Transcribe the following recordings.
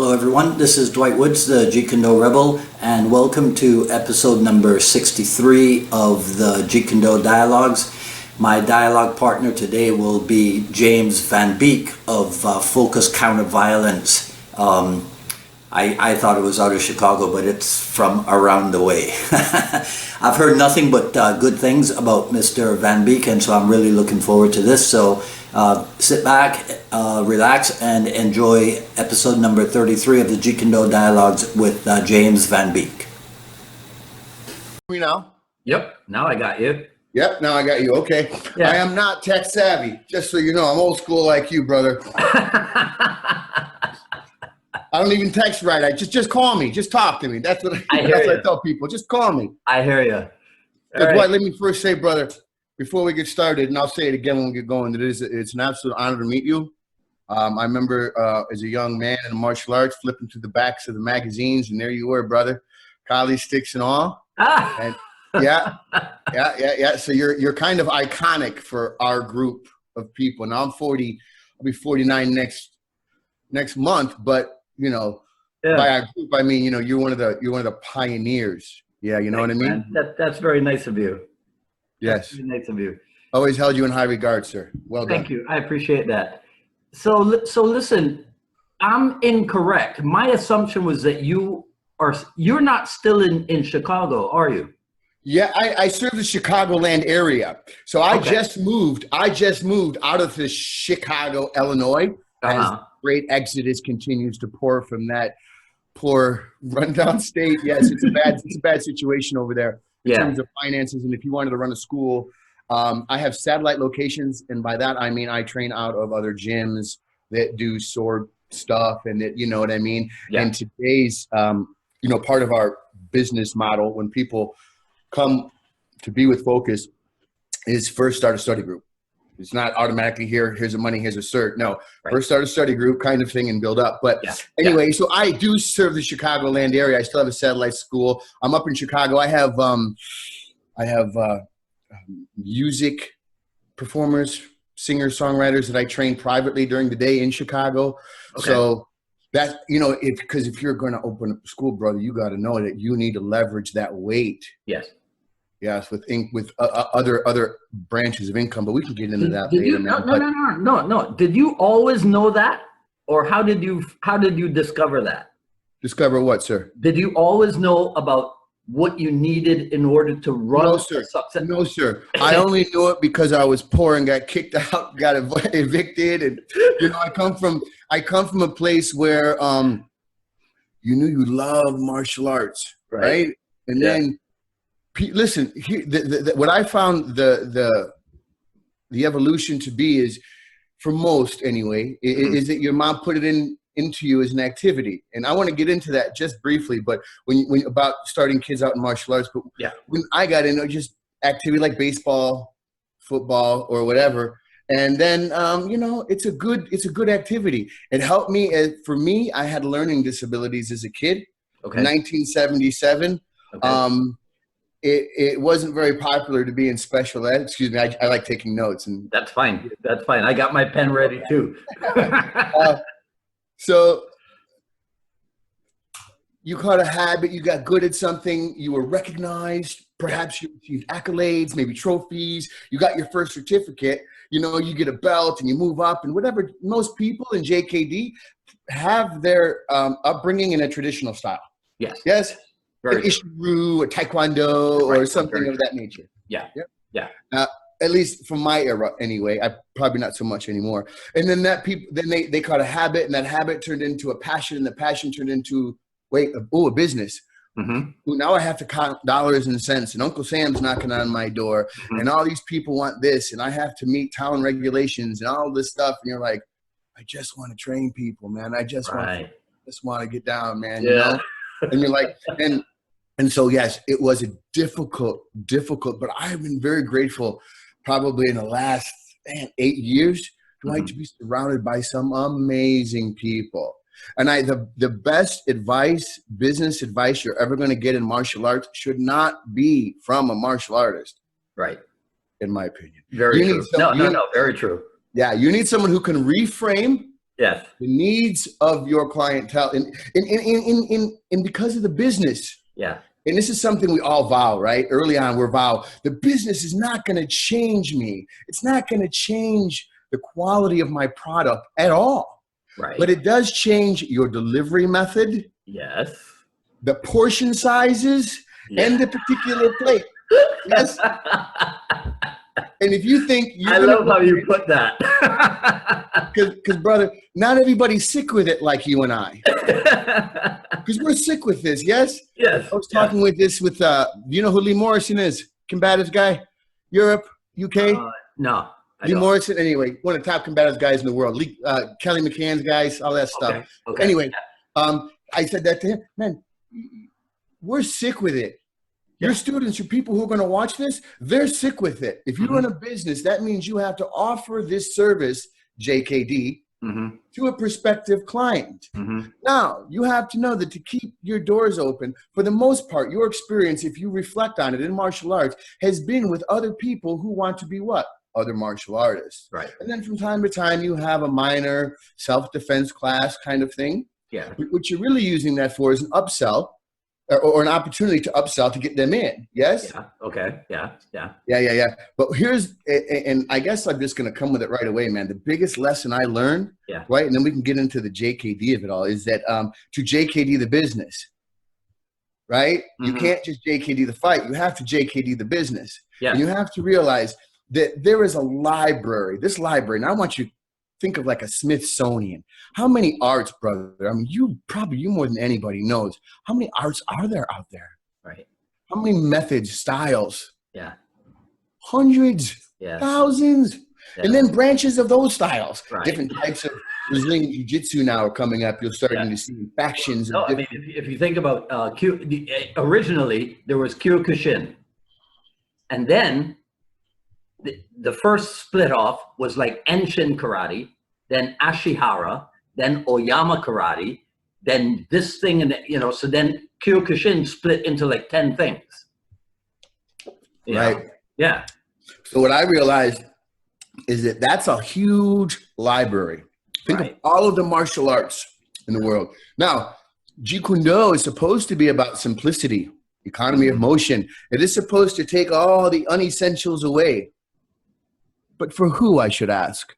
Hello everyone, this is Dwight Woods, the Jeet Kune Do Rebel, and welcome to episode number 63 of the Jeet Kune Do Dialogues. My dialogue partner today will be James Van Beek of Focus Counter Violence. I thought it was out of Chicago, but it's from around the way. I've heard nothing but good things about Mr. Van Beek, and so I'm really looking forward to this. So sit back, relax, and enjoy episode number 33 of the Jeet Kune Do Dialogues with James Van Beek. Me now? Yep, now I got you. Yep, now I got you. Okay. Yeah. I am not tech savvy, just so you know. I'm old school like you, brother. I don't even text right. I just call me. Just talk to me. That's what I tell people. Just call me. I hear you. Dwight, let me first say, brother, before we get started, and I'll say it again when we get going, that it's an absolute honor to meet you. I remember as a young man in martial arts, flipping through the backs of the magazines, and there you were, brother. Collie sticks and all. And yeah. So you're kind of iconic for our group of people. Now I'm 40. I'll be 49 next month, but you know, by our group, I mean, you know, you're one of the pioneers. Yeah, you know what I mean? That's very nice of you. Yes. That's very nice of you. Always held you in high regard, sir. Well done. Thank you. I appreciate that. So listen, I'm incorrect. My assumption was that you're not still in Chicago, are you? Yeah, I serve the Chicagoland area. So I just moved out of the Chicago, Illinois. As great exodus continues to pour from that poor rundown state. Yes, it's a bad situation over there in terms of finances. And if you wanted to run a school, I have satellite locations, and by that I mean I train out of other gyms that do sword stuff, and that, you know what I mean. Yeah. And today's part of our business model when people come to be with Focus is first start a study group. It's not automatically here's the money, here's a cert. No, first start a study group kind of thing and build up. But anyway, so I do serve the Chicagoland area. I still have a satellite school. I'm up in Chicago. I have music performers, singers, songwriters that I train privately during the day in Chicago. Okay. So that, you know, because if you're going to open up a school, brother, you got to know that you need to leverage that weight. Yes. Yes, with other branches of income, but we can get into that later. No. Did you always know that, or how did you discover that? Discover what, sir? Did you always know about what you needed in order to run? No, sir. No, sir. I only knew it because I was poor and got kicked out, got evicted, and you know, I come from a place where you knew you loved martial arts, right? And then. Listen, what I found the evolution to be is, for most anyway, is that your mom put it into you as an activity. And I want to get into that just briefly, but when about starting kids out in martial arts, but when I got into just activity like baseball, football, or whatever, and then it's a good activity. It helped me. For me, I had learning disabilities as a kid. Okay. 1977. Okay. It wasn't very popular to be in special ed. Excuse me, I like taking notes. And that's fine. That's fine. I got my pen ready too. So you caught a habit, you got good at something, you were recognized, perhaps you received accolades, maybe trophies, you got your first certificate, you know, you get a belt and you move up, and whatever. Most people in JKD have their upbringing in a traditional style. Yes. Yes. An Ishiru or Taekwondo or something of that nature. Yeah. At least from my era, anyway. I probably not so much anymore. And then they caught a habit, and that habit turned into a passion, and the passion turned into a business. Mm-hmm. Now I have to count dollars and cents, and Uncle Sam's knocking on my door, and all these people want this, and I have to meet town regulations and all this stuff. And you're like, I just want to train people, man. I just want to get down, man. You know. And you're like, and so, yes, it was a difficult, but I've been very grateful probably in the last 8 years to be surrounded by some amazing people. And the best advice, business advice you're ever going to get in martial arts should not be from a martial artist. Right. In my opinion. Very true. Very true. Yeah. You need someone who can reframe Yes. The needs of your clientele, and because of the business. Yeah. And this is something we all vow, right? Early on, we're vow. The business is not going to change me. It's not going to change the quality of my product at all. Right. But it does change your delivery method. Yes. The portion sizes, and the particular plate. Yes. And if you think I love how you put that. Because brother, not everybody's sick with it like you and I. Because we're sick with this, yes? Yes. I was talking with you know who Lee Morrison is? Combatives guy? Europe, UK? No. Lee Morrison, anyway, one of the top combatives guys in the world. Kelly McCann's guys, all that stuff. Okay. Anyway, I said that to him. Man, we're sick with it. Your students, your people who are going to watch this, they're sick with it. If you run a business, that means you have to offer this service, JKD, to a prospective client. Now, you have to know that to keep your doors open, for the most part, your experience, if you reflect on it in martial arts, has been with other people who want to be what? Other martial artists. Right. And then from time to time, you have a minor self-defense class kind of thing. Yeah. What you're really using that for is an upsell. Or an opportunity to upsell to get them in. Yes? Yeah. Okay. Yeah. But and I guess I'm just going to come with it right away, man. The biggest lesson I learned, right? And then we can get into the JKD of it all, is that to JKD the business, right? You can't just JKD the fight. You have to JKD the business. Yeah. And you have to realize that there is a library. This library, and I want you to think of like a Smithsonian. How many arts, brother? I mean, you more than anybody knows. How many arts are there out there? Right. How many methods, styles? Yeah. Hundreds, thousands. Yeah. And then branches of those styles. Right. Different types of Brazilian Jiu-Jitsu now are coming up. You're starting to see factions. No, I mean, if you think about originally there was Kyokushin. And then the first split off was like Enshin karate, then Ashihara, then Oyama karate, then this thing, and so then Kyokushin split into like 10 things. Right. Yeah. So what I realized is that that's a huge library. Think of all of the martial arts in the world. Now, Jeet Kune Do is supposed to be about simplicity, economy of motion. It is supposed to take all the unessentials away. But for who, I should ask?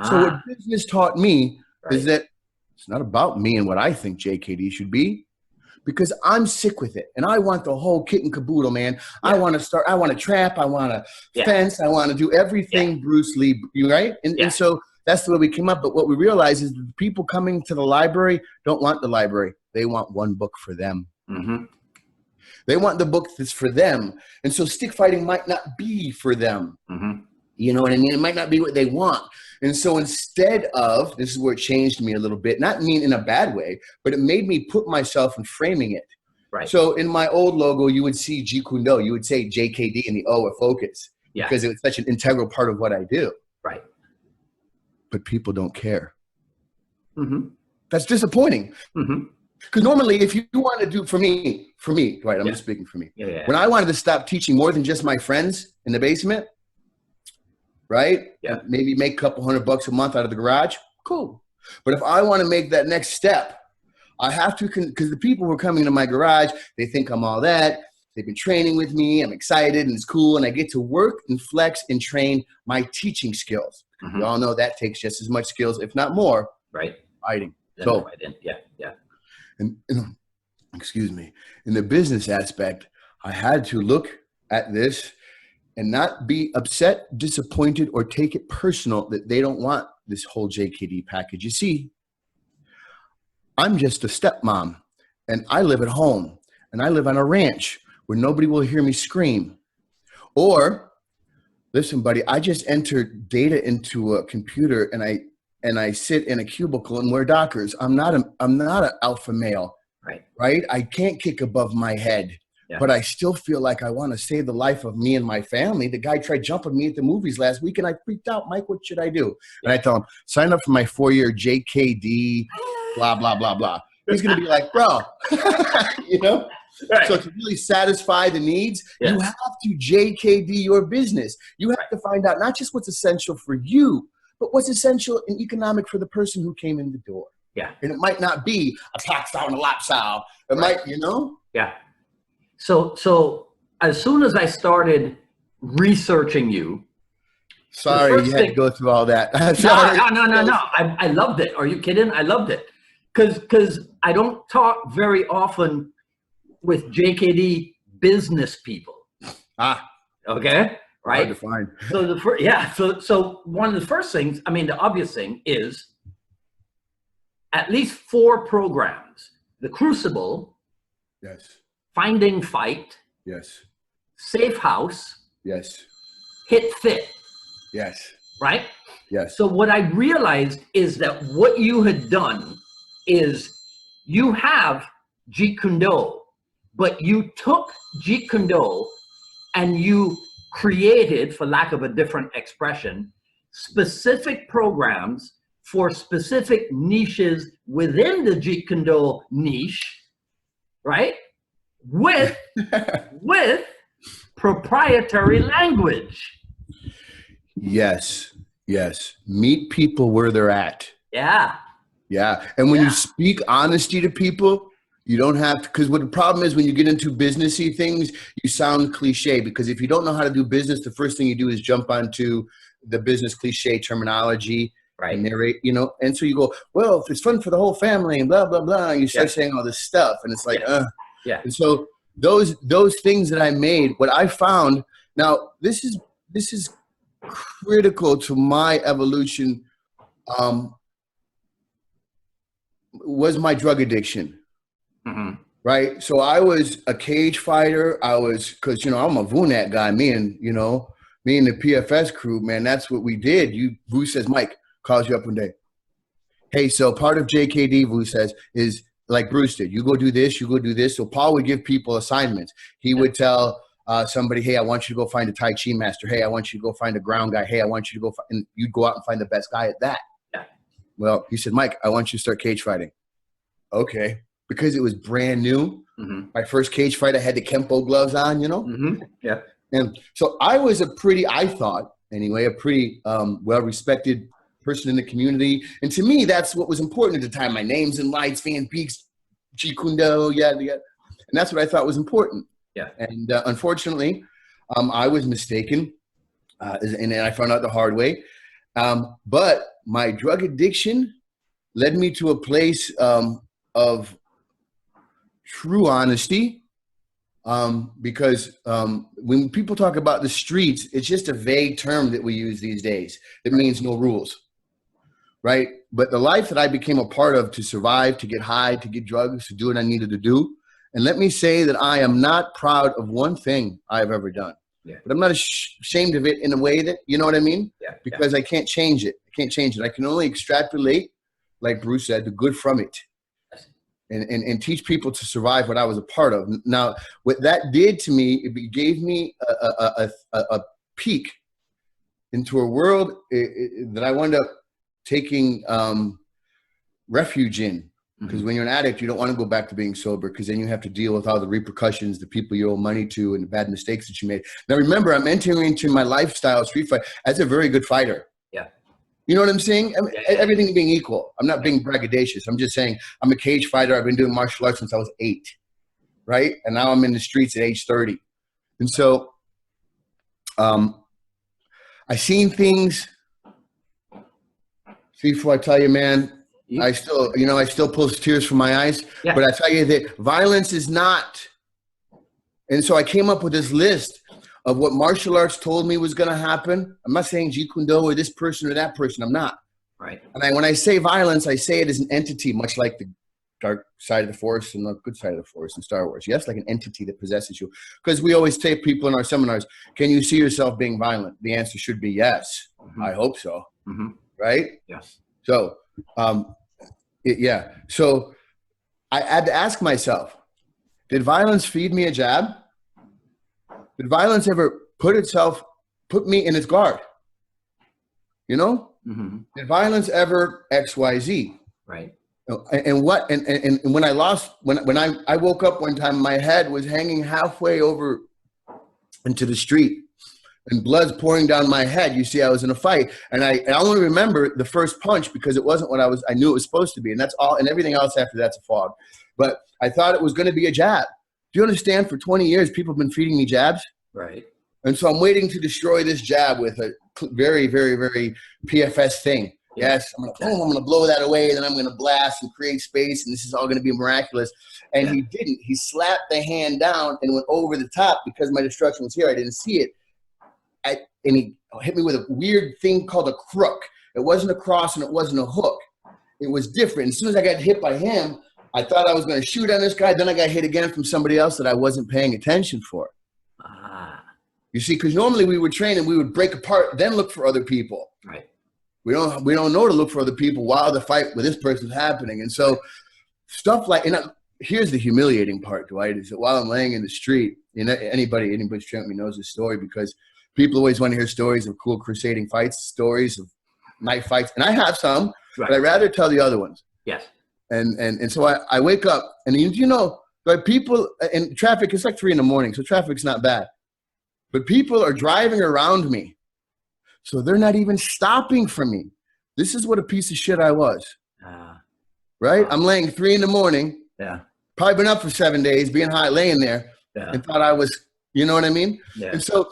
So what business taught me is that it's not about me and what I think JKD should be, because I'm sick with it. And I want the whole kit and caboodle, man. Yeah. I want to trap. I want to fence. I want to do everything Bruce Lee, right? And so that's the way we came up. But what we realized is that the people coming to the library don't want the library. They want one book for them. They want the book that's for them. And so stick fighting might not be for them. You know what I mean? It might not be what they want. And so instead of, this is where it changed me a little bit, not mean in a bad way, but it made me put myself in framing it. Right. So in my old logo, you would see Jeet Kune Do. You would say JKD and the O of focus. Because it was such an integral part of what I do. Right. But people don't care. That's disappointing. Because normally if you want to do, for me, right, I'm just speaking for me. When I wanted to stop teaching more than just my friends in the basement, right? Yeah. Maybe make a couple $100 a month out of the garage. Cool. But if I want to make that next step, I have to, because the people who are coming to my garage, they think I'm all that. They've been training with me. I'm excited and it's cool. And I get to work and flex and train my teaching skills. We all know that takes just as much skills, if not more. Right. Fighting. So, and excuse me, in the business aspect, I had to look at this and not be upset, disappointed, or take it personal that they don't want this whole JKD package. You see, I'm just a stepmom, and I live at home, and I live on a ranch where nobody will hear me scream. Or, listen, buddy, I just entered data into a computer, and I sit in a cubicle and wear Dockers. I'm not an alpha male, right? I can't kick above my head. But I still feel like I want to save the life of me and my family. The guy tried jumping me at the movies last week, and I freaked out. Mike, what should I do? And I tell him, sign up for my 4-year JKD, blah, blah, blah, blah. He's going to be like, bro, you know? Right. So to really satisfy the needs, you have to JKD your business. You have to find out not just what's essential for you, but what's essential and economic for the person who came in the door. Yeah. And it might not be a tax down a lap salve. It might, you know? Yeah. So as soon as I started researching you, Sorry, you had to go through all that. No. I loved it. Are you kidding? I loved it. Because I don't talk very often with JKD business people. Okay. Right. Hard to find. So one of the first things, I mean, the obvious thing is at least 4 programs: the Crucible, yes, Finding Fight, yes, Safe House, yes, Hit Fit. yes, Right. yes. So what I realized is that what you had done is you have Jeet Kune Do, but you took Jeet Kune Do and you created, for lack of a different expression, specific programs for specific niches within the Jeet Kune Do niche, right? With proprietary language. Yes, yes. Meet people where they're at. Yeah. Yeah. And when you speak honesty to people, you don't have to, because what the problem is when you get into businessy things, you sound cliche, because if you don't know how to do business, the first thing you do is jump onto the business cliche terminology, right? And narrate, you know, and so you go, well, if it's fun for the whole family and blah, blah, blah, and you start saying all this stuff, and it's like, yeah. And so those things that I made, what I found, now this is critical to my evolution, was my drug addiction. Mm-hmm. Right. So I was a cage fighter. Cause you know, I'm a VUNAT guy, me and the PFS crew, man, that's what we did. Vu says, Mike calls you up one day. Hey, so part of JKD, Vu says, is like Bruce did. You go do this, you go do this. So Paul would give people assignments. He would tell somebody, hey, I want you to go find a Tai Chi master. Hey, I want you to go find a ground guy. Hey, I want you to go and you'd go out and find the best guy at that. Yeah. Well, he said, Mike, I want you to start cage fighting. Okay. Because it was brand new. Mm-hmm. My first cage fight, I had the Kempo gloves on, you know? Mm-hmm. Yeah. And so I was I thought anyway, a pretty well-respected person in the community. And to me, that's what was important at the time. My name's in lights, fan Beeks, Jeet Kune Do, yada, yada. And that's what I thought was important. Yeah. And unfortunately, I was mistaken. And I found out the hard way. But my drug addiction led me to a place of true honesty, because when people talk about the streets, it's just a vague term that we use these days. It means no rules, right? But the life that I became a part of to survive, to get high, to get drugs, to do what I needed to do. And let me say that I am not proud of one thing I've ever done. Yeah. But I'm not ashamed of it in a way that, you know what I mean? Yeah. Because I can't change it. I can't change it. I can only extrapolate, like Bruce said, the good from it. And teach people to survive what I was a part of. Now, what that did to me, it gave me a peek into a world that I wound up taking refuge in. Because when you're an addict, you don't want to go back to being sober, because then you have to deal with all the repercussions, the people you owe money to, and the bad mistakes that you made. Now, remember, I'm entering into my lifestyle street fight as a very good fighter. Yeah. You know what I'm saying? I mean, everything being equal. I'm not being braggadocious. I'm just saying I'm a cage fighter. I've been doing martial arts since I was 8, right? And now I'm in the streets at age 30. And so I seen things. See, before I tell you, man, I still pull tears from my eyes. Yeah. But I tell you that violence is not. And so I came up with this list of what martial arts told me was going to happen. I'm not saying Jeet Kune Do or this person or that person. I'm not. Right. And when I say violence, I say it as an entity, much like the dark side of the force and the good side of the force in Star Wars. Yes, like an entity that possesses you. Because we always take people in our seminars, can you see yourself being violent? The answer should be yes. Mm-hmm. I hope so. Mm-hmm. Right? Yes. So, So I had to ask myself, did violence feed me a jab? Did violence ever put me in its guard? You know? Mm-hmm. Did violence ever XYZ? Right. And when I woke up one time, my head was hanging halfway over into the street. and blood's pouring down my head. You see, I was in a fight, and I only remember the first punch because it wasn't what I knew it was supposed to be, and that's all. And everything else after that's a fog. But I thought it was going to be a jab. Do you understand? For 20 years, people have been feeding me jabs. Right. And so I'm waiting to destroy this jab with a very, very, very PFS thing. Yes, I'm going to blow that away, and then I'm going to blast and create space, and this is all going to be miraculous. And he didn't. He slapped the hand down and went over the top because my destruction was here. I didn't see it. And he hit me with a weird thing called a crook. It wasn't a cross and it wasn't a hook. It was different. As soon as I got hit by him, I thought I was going to shoot on this guy. Then I got hit again from somebody else that I wasn't paying attention for. You see, because normally we would train and we would break apart, then look for other people. Right. We don't know to look for other people while the fight with this person's happening. And so stuff like, and here's the humiliating part, Dwight, is that while I'm laying in the street, anybody's trained me knows this story, because people always want to hear stories of cool crusading fights, stories of knife fights. And I have some, but I'd rather tell the other ones. Yes. And so I wake up, and like people in traffic, it's like 3 a.m, so traffic's not bad. But people are driving around me, so they're not even stopping for me. This is what a piece of shit I was. Right? I'm laying 3 a.m. Yeah. Probably been up for 7 days, being high, laying there, and thought I was, you know what I mean? Yeah. And so,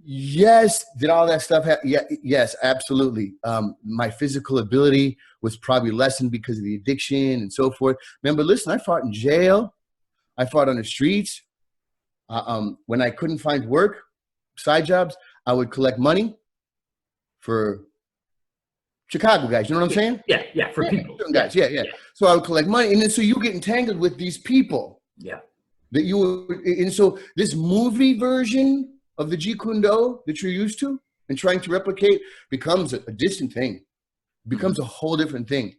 yes, did all that stuff happen? Yeah, yes, absolutely. My physical ability was probably lessened because of the addiction and so forth. Remember, listen, I fought in jail. I fought on the streets. When I couldn't find work, side jobs, I would collect money for Chicago guys. You know what I'm saying? Yeah, for people. Guys, yeah. So I would collect money. And then so you get entangled with these people. Yeah. And so this movie version of the Jeet Kune Do that you're used to and trying to replicate becomes a distant thing. Becomes a whole different thing.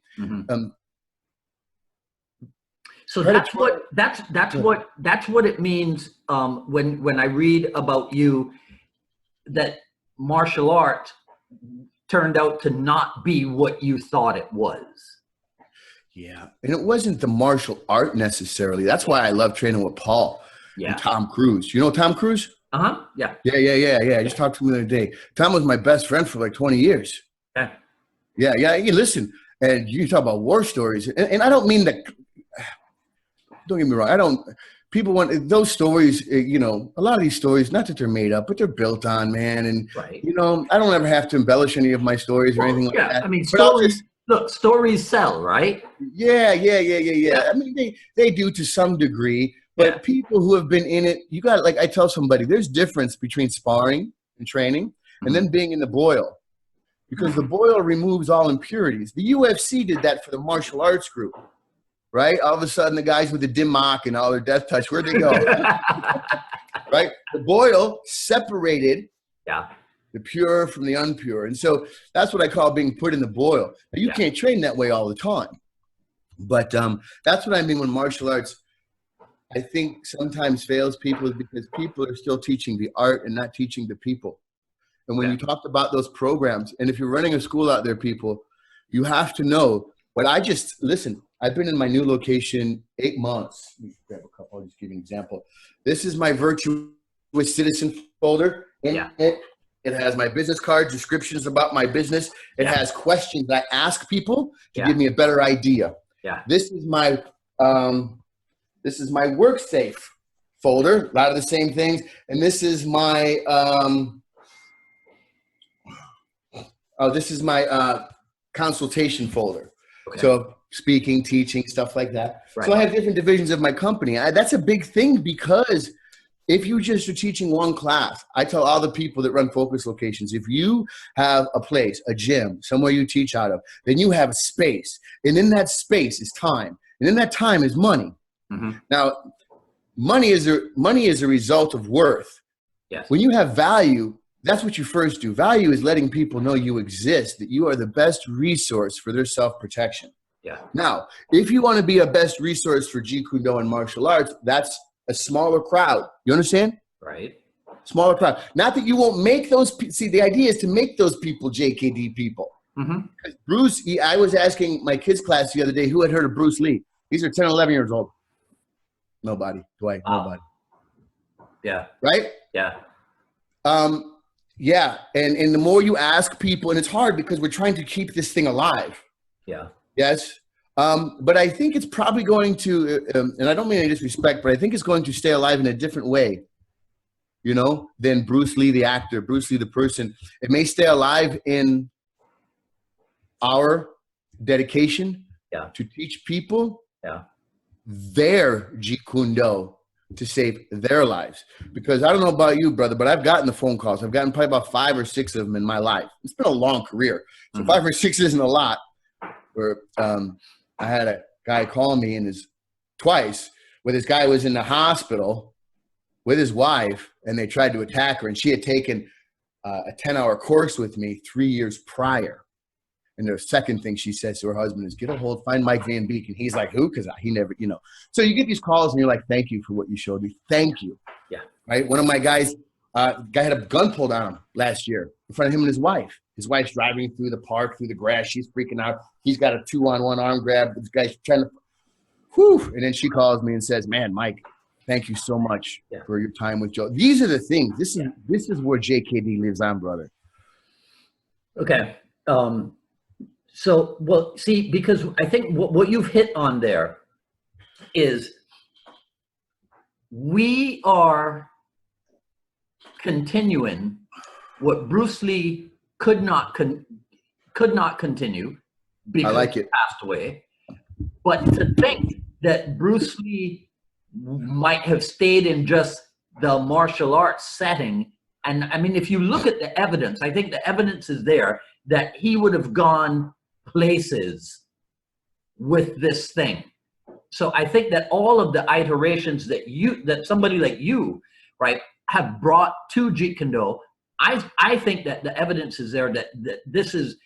So that's what it means when I read about you, that martial art turned out to not be what you thought it was. Yeah, and it wasn't the martial art necessarily. That's why I love training with Paul and Tom Cruise. You know Tom Cruise? Yeah. I just talked to him the other day. Tom was my best friend for like 20 years. Yeah. You listen, and you talk about war stories, and I don't mean that. Don't get me wrong. People want those stories, a lot of these stories, not that they're made up, but they're built on, man. And, I don't ever have to embellish any of my stories or anything like that. I mean, stories sell, right? Yeah. I mean, they do to some degree, but people who have been in it, you got, like I tell somebody, there's difference between sparring and training and then being in the boil, because the boil removes all impurities. The UFC did that for the martial arts group. Right? All of a sudden, the guys with the dim mock and all their death touch, where'd they go? Right? The boil separated the pure from the impure. And so that's what I call being put in the boil. Now, you can't train that way all the time. But that's what I mean when martial arts, I think, sometimes fails people, is because people are still teaching the art and not teaching the people. And when you talked about those programs, and if you're running a school out there, people, you have to know what listen, I've been in my new location 8 months. Let me grab a couple. I'll just give you an example. This is my virtuous citizen folder. It has my business cards, descriptions about my business. It has questions I ask people to give me a better idea. This is my work safe folder. A lot of the same things. And this is my consultation folder. So speaking, teaching, stuff like that. So I have different divisions of my company. That's a big thing, because if you just are teaching one class, I tell all the people that run focus locations, if you have a place, a gym, somewhere you teach out of, then you have a space. And in that space is time. And in that time is money. Now, money is a result of worth. When you have value, that's what you first do. Value is letting people know you exist, that you are the best resource for their self-protection. Now, if you want to be a best resource for Jeet Kune Do and martial arts, that's a smaller crowd. You understand? Right. Smaller crowd. Not that you won't make those. See, the idea is to make those people JKD people. Bruce, I was asking my kids' class the other day who had heard of Bruce Lee. These are 10, 11 years old. Nobody. Dwight, nobody. Yeah. Right? Yeah. Yeah. And the more you ask people, and it's hard because we're trying to keep this thing alive. Yeah. Yes. But I think it's probably going to, and I don't mean any disrespect, but I think it's going to stay alive in a different way, you know, than Bruce Lee, the actor, Bruce Lee, the person. It may stay alive in our dedication to teach people their Jeet Kune Do to save their lives. Because I don't know about you, brother, but I've gotten the phone calls. I've gotten probably about 5 or 6 of them in my life. It's been a long career. So 5 or 6 isn't a lot. Where I had a guy call me twice where this guy was in the hospital with his wife and they tried to attack her, and she had taken a 10-hour course with me 3 years prior. And the second thing she says to her husband is, find Mike Van Beek. And he's like, who? Because he never, you know. So you get these calls and you're like, thank you for what you showed me. Thank you. Yeah. Right. One of my guys, guy had a gun pulled on him last year in front of him and his wife. His wife's driving through the park, through the grass. She's freaking out. He's got a 2-on-1 arm grab. This guy's trying to, whew. And then she calls me and says, man, Mike, thank you so much for your time with Joe. These are the things. This is where JKD lives on, brother. Okay. So, well, see, because I think what you've hit on there is we are continuing what Bruce Lee could not continue because he passed away. But to think that Bruce Lee might have stayed in just the martial arts setting, and I mean, if you look at the evidence, I think the evidence is there that he would have gone places with this thing. So I think that all of the iterations that somebody like you, right, have brought to Jeet Kune Do, I think that the evidence is there that this is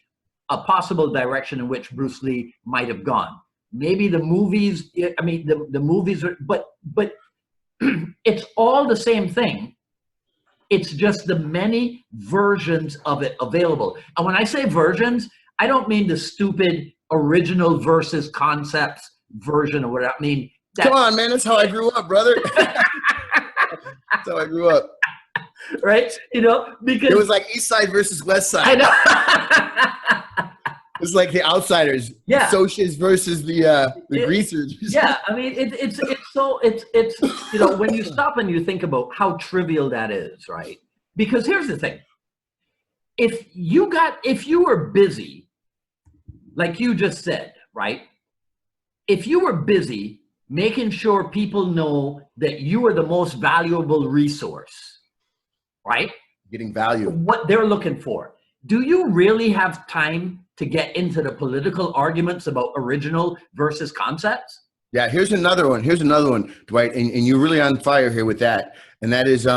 a possible direction in which Bruce Lee might have gone. Maybe the movies, I mean, the movies are, but it's all the same thing. It's just the many versions of it available. And when I say versions, I don't mean the stupid original versus concepts version or whatever. I mean, come on, man. That's how I grew up, brother. That's how I grew up. Right? You know, because it was like East Side versus West Side. I know. It's like the outsiders, yeah. Socias versus the greasers. Yeah, I mean, it's you know, when you stop and you think about how trivial that is, right? Because here's the thing: if you were busy, like you just said, right? If you were busy making sure people know that you are the most valuable resource, right? Getting value. What they're looking for. Do you really have time to get into the political arguments about original versus concepts? Yeah, here's another one. Dwight, and you're really on fire here with that. And that is,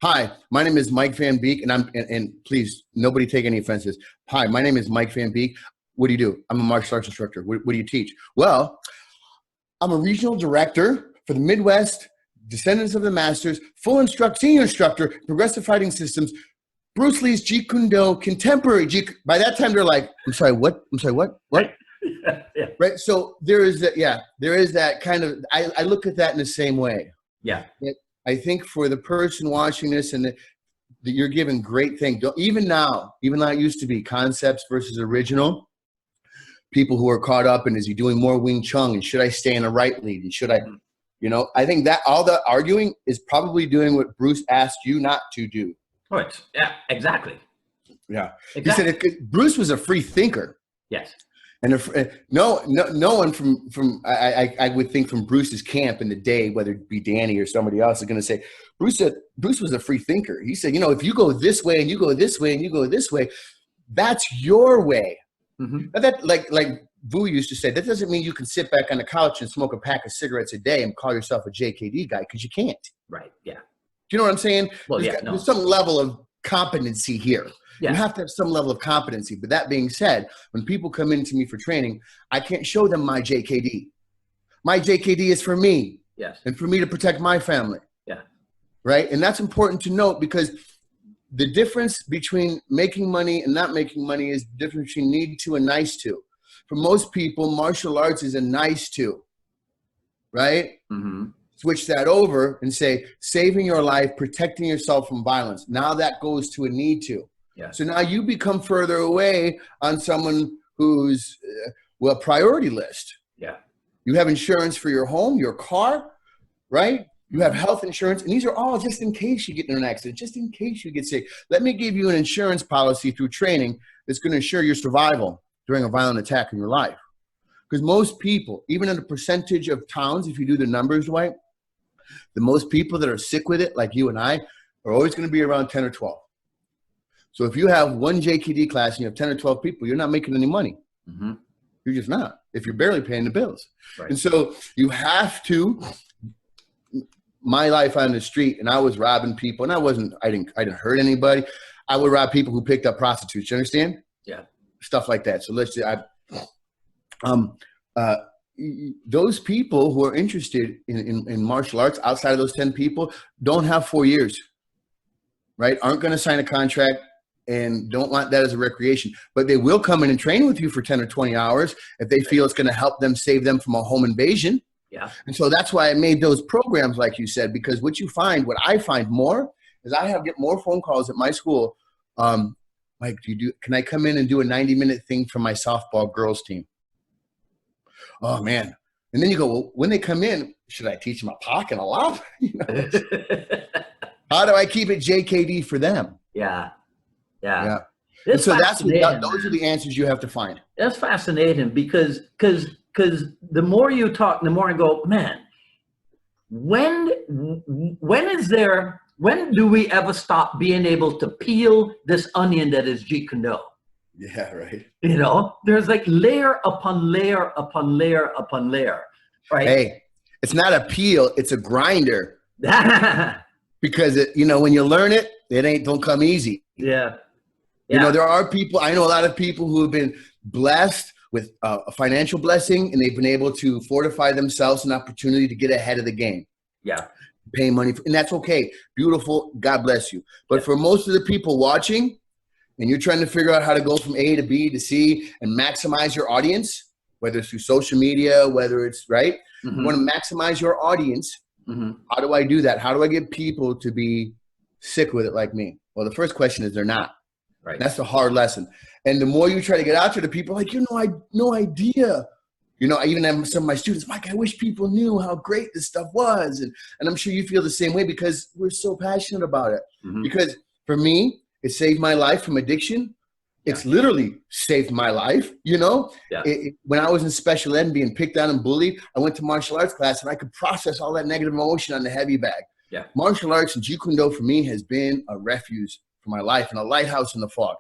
hi, my name is Mike Van Beek, and please, nobody take any offenses. Hi, my name is Mike Van Beek. What do you do? I'm a martial arts instructor. What do you teach? Well, I'm a regional director for the Midwest, Descendants of the Masters, senior instructor, progressive fighting systems, Bruce Lee's Jeet Kune Do, contemporary Jeet. By that time, they're like, I'm sorry, what? What? Yeah. Right. So there is that kind of, I look at that in the same way. Yeah. I think for the person watching this and that you're giving great things. Even now it used to be concepts versus original. People who are caught up in, is he doing more Wing Chun, and should I stay in a right lead, and should I, you know, I think that all the arguing is probably doing what Bruce asked you not to do. Right. Yeah, exactly. Yeah. Exactly. He said Bruce was a free thinker. Yes. And no one from I would think from Bruce's camp in the day, whether it be Danny or somebody else, is going to say Bruce was a free thinker. He said, you know, if you go this way and you go this way and you go this way, that's your way. Mm-hmm. But that, like Vu used to say, that doesn't mean you can sit back on the couch and smoke a pack of cigarettes a day and call yourself a JKD guy, because you can't. Right. Yeah. Do you know what I'm saying? Well, there's some level of competency here. Yeah. You have to have some level of competency. But that being said, when people come into me for training, I can't show them my JKD. My JKD is for me. Yes. And for me to protect my family. Yeah. Right. And that's important to note, because the difference between making money and not making money is the difference between need to and nice to. For most people, martial arts is a nice to. Right. Mm-hmm. switch that over and say, saving your life, protecting yourself from violence. Now that goes to a need to. Yeah. So now you become further away on someone who's, priority list. Yeah. You have insurance for your home, your car, right? You have health insurance, and these are all just in case you get in an accident, just in case you get sick. Let me give you an insurance policy through training that's going to ensure your survival during a violent attack in your life. Because most people, even in a percentage of towns, if you do the numbers, Dwight, the most people that are sick with it, like you and I, are always going to be around 10 or 12. So if you have one JKD class and you have 10 or 12 people, you're not making any money. Mm-hmm. You're just not, if you're barely paying the bills. Right. And so you have to, my life on the street, and I was robbing people, and I didn't hurt anybody. I would rob people who picked up prostitutes. You understand? Yeah. Stuff like that. So let's say those people who are interested in martial arts outside of those 10 people don't have 4 years, right? Aren't going to sign a contract and don't want that as a recreation, but they will come in and train with you for 10 or 20 hours if they feel it's going to help them, save them from a home invasion. Yeah. And so that's why I made those programs, like you said, because what I find more is get more phone calls at my school. Like, can I come in and do a 90-minute thing for my softball girls team? Oh man. And then you go, well, when they come in, should I teach them a pock and a lop? How do I keep it JKD for them? Yeah. Yeah. And so those are the answers you have to find. That's fascinating because the more you talk, the more I go, man, when do we ever stop being able to peel this onion that is Jeet Kune Do? Yeah, right. There's like layer upon layer upon layer upon layer, right? Hey, it's not a peel, it's a grinder. Because when you learn it, don't come easy. Yeah. There are people, I know a lot of people who have been blessed with a financial blessing, and they've been able to fortify themselves an opportunity to get ahead of the game. Yeah. Pay money, and that's okay. Beautiful. God bless you. But for most of the people watching, and you're trying to figure out how to go from A to B to C and maximize your audience, whether it's through social media, whether it's right, you want to maximize your audience. Mm-hmm. How do I do that? How do I get people to be sick with it like me? Well, the first question is they're not. Right. That's the hard lesson. And the more you try to get out there to people, like, I had no idea. I even have some of my students, Mike, I wish people knew how great this stuff was. And I'm sure you feel the same way because we're so passionate about it. Mm-hmm. Because for me, it saved my life from addiction. Yeah. It's literally saved my life, Yeah. When I was in special ed and being picked on and bullied, I went to martial arts class and I could process all that negative emotion on the heavy bag. Yeah. Martial arts and Jeet Kune Do for me has been a refuge for my life and a lighthouse in the fog.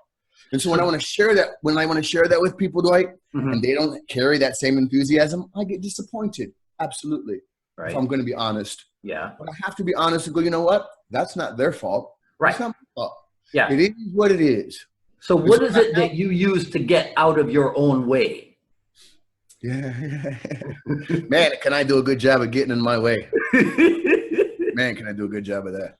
And so when I want to share that with people, Dwight, and they don't carry that same enthusiasm, I get disappointed. Absolutely. Right. If I'm going to be honest. Yeah. But I have to be honest and go, you know what? That's not their fault. Right. It's not my fault. Yeah. It is what it is. So what is it that you use to get out of your own way? Yeah. Man, can I do a good job of getting in my way? Man, can I do a good job of that?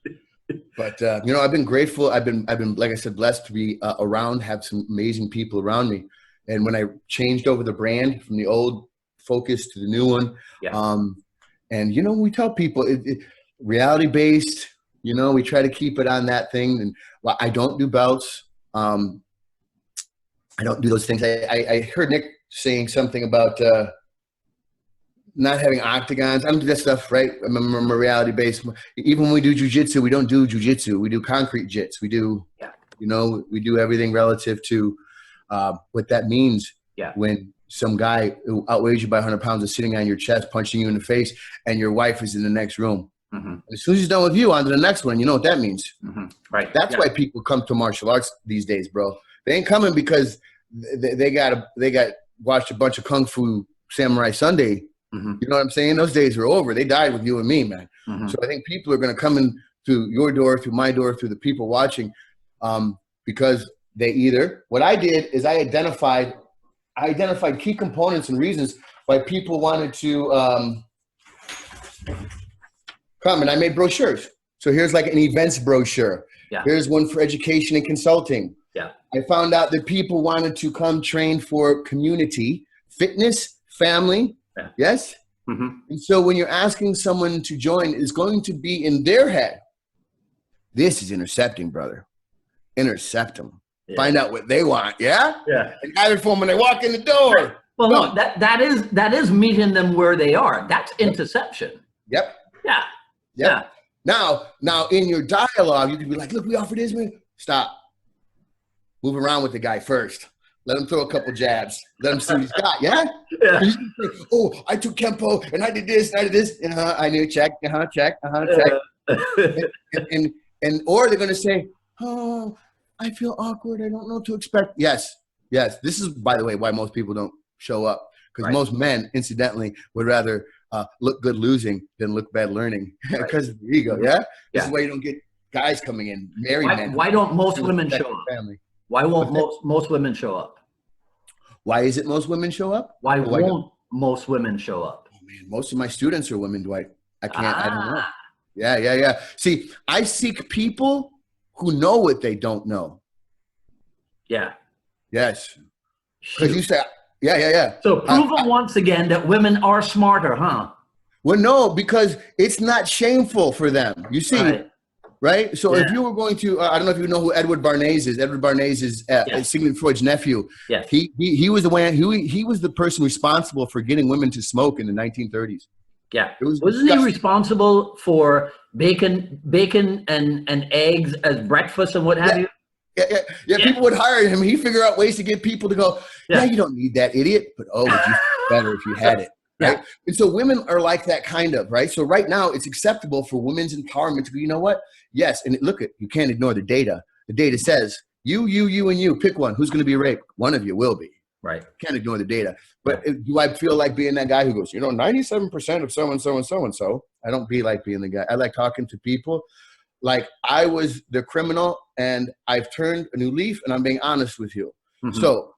But, I've been grateful. I've been, like I said, blessed to be around, have some amazing people around me. And when I changed over the brand from the old focus to the new one, we tell people reality-based, we try to keep it on that thing. And I don't do belts. I don't do those things. I heard Nick saying something about not having octagons. I don't do that stuff, right? I'm a reality-based. Even when we do jujitsu, we don't do jujitsu. We do concrete jits. We do, we do everything relative to what that means when some guy who outweighs you by 100 pounds is sitting on your chest, punching you in the face, and your wife is in the next room. Mm-hmm. As soon as he's done with you, on to the next one. You know what that means. Mm-hmm. Right. That's why people come to martial arts these days, bro. They ain't coming because they got watched a bunch of Kung Fu Samurai Sunday. Mm-hmm. You know what I'm saying? Those days are over. They died with you and me, man. Mm-hmm. So I think people are going to come in through your door, through my door, through the people watching, because what I did is I identified key components and reasons why people wanted to come, and I made brochures. So here's like an events brochure. Yeah. Here's one for education and consulting. Yeah. I found out that people wanted to come train for community, fitness, family. Yeah. Yes. And so when you're asking someone to join, it's going to be in their head. This is intercepting, brother. Intercept them. Yeah. Find out what they want. Yeah. Yeah. And have it for them when they walk in the door. Well, no, that is meeting them where they are. That's interception. Yep. Yeah. Yep. Yeah. Now, in your dialogue, you can be like, "Look, we offered this, man." Stop. Move around with the guy first. Let him throw a couple jabs. Let him see what he's got. Yeah. Yeah. Oh, I took Kempo and I did this and I did this. I knew check. Check. And or they're gonna say, "Oh, I feel awkward. I don't know what to expect." Yes. This is, by the way, why most people don't show up, because most men, incidentally, would rather look good losing than look bad learning because of the ego. Yeah. This is why you don't get guys coming in, married men. Why don't most women show up? Family. Why won't most women show up? Why is it most women show up? Why won't most women show up? Oh man, most of my students are women, Dwight. I don't know. Yeah. See, I seek people who know what they don't know. Yeah. Yes. Because you say, yeah. So prove them once again that women are smarter, huh? Well, no, because it's not shameful for them. You see, right? So if you were going to, I don't know if you know who Edward Bernays is. Edward Bernays is Sigmund Freud's nephew. Yes. He was the one he was the person responsible for getting women to smoke in the 1930s. Yeah. Wasn't he responsible for bacon and eggs as breakfast and what have you? Yeah. People would hire him. He'd figure out ways to get people to go, you don't need that, idiot. But would you feel better if you had it? Right. Yeah. And so women are like that kind of, right? So right now it's acceptable for women's empowerment to be, you know what? Yes. And look, you can't ignore the data. The data says you, and you pick one. Who's going to be raped? One of you will be. Right. Can't ignore the data. But do I feel like being that guy who goes, 97% of so-and-so and so-and-so? I don't like being the guy. I like talking to people like I was the criminal and I've turned a new leaf and I'm being honest with you. So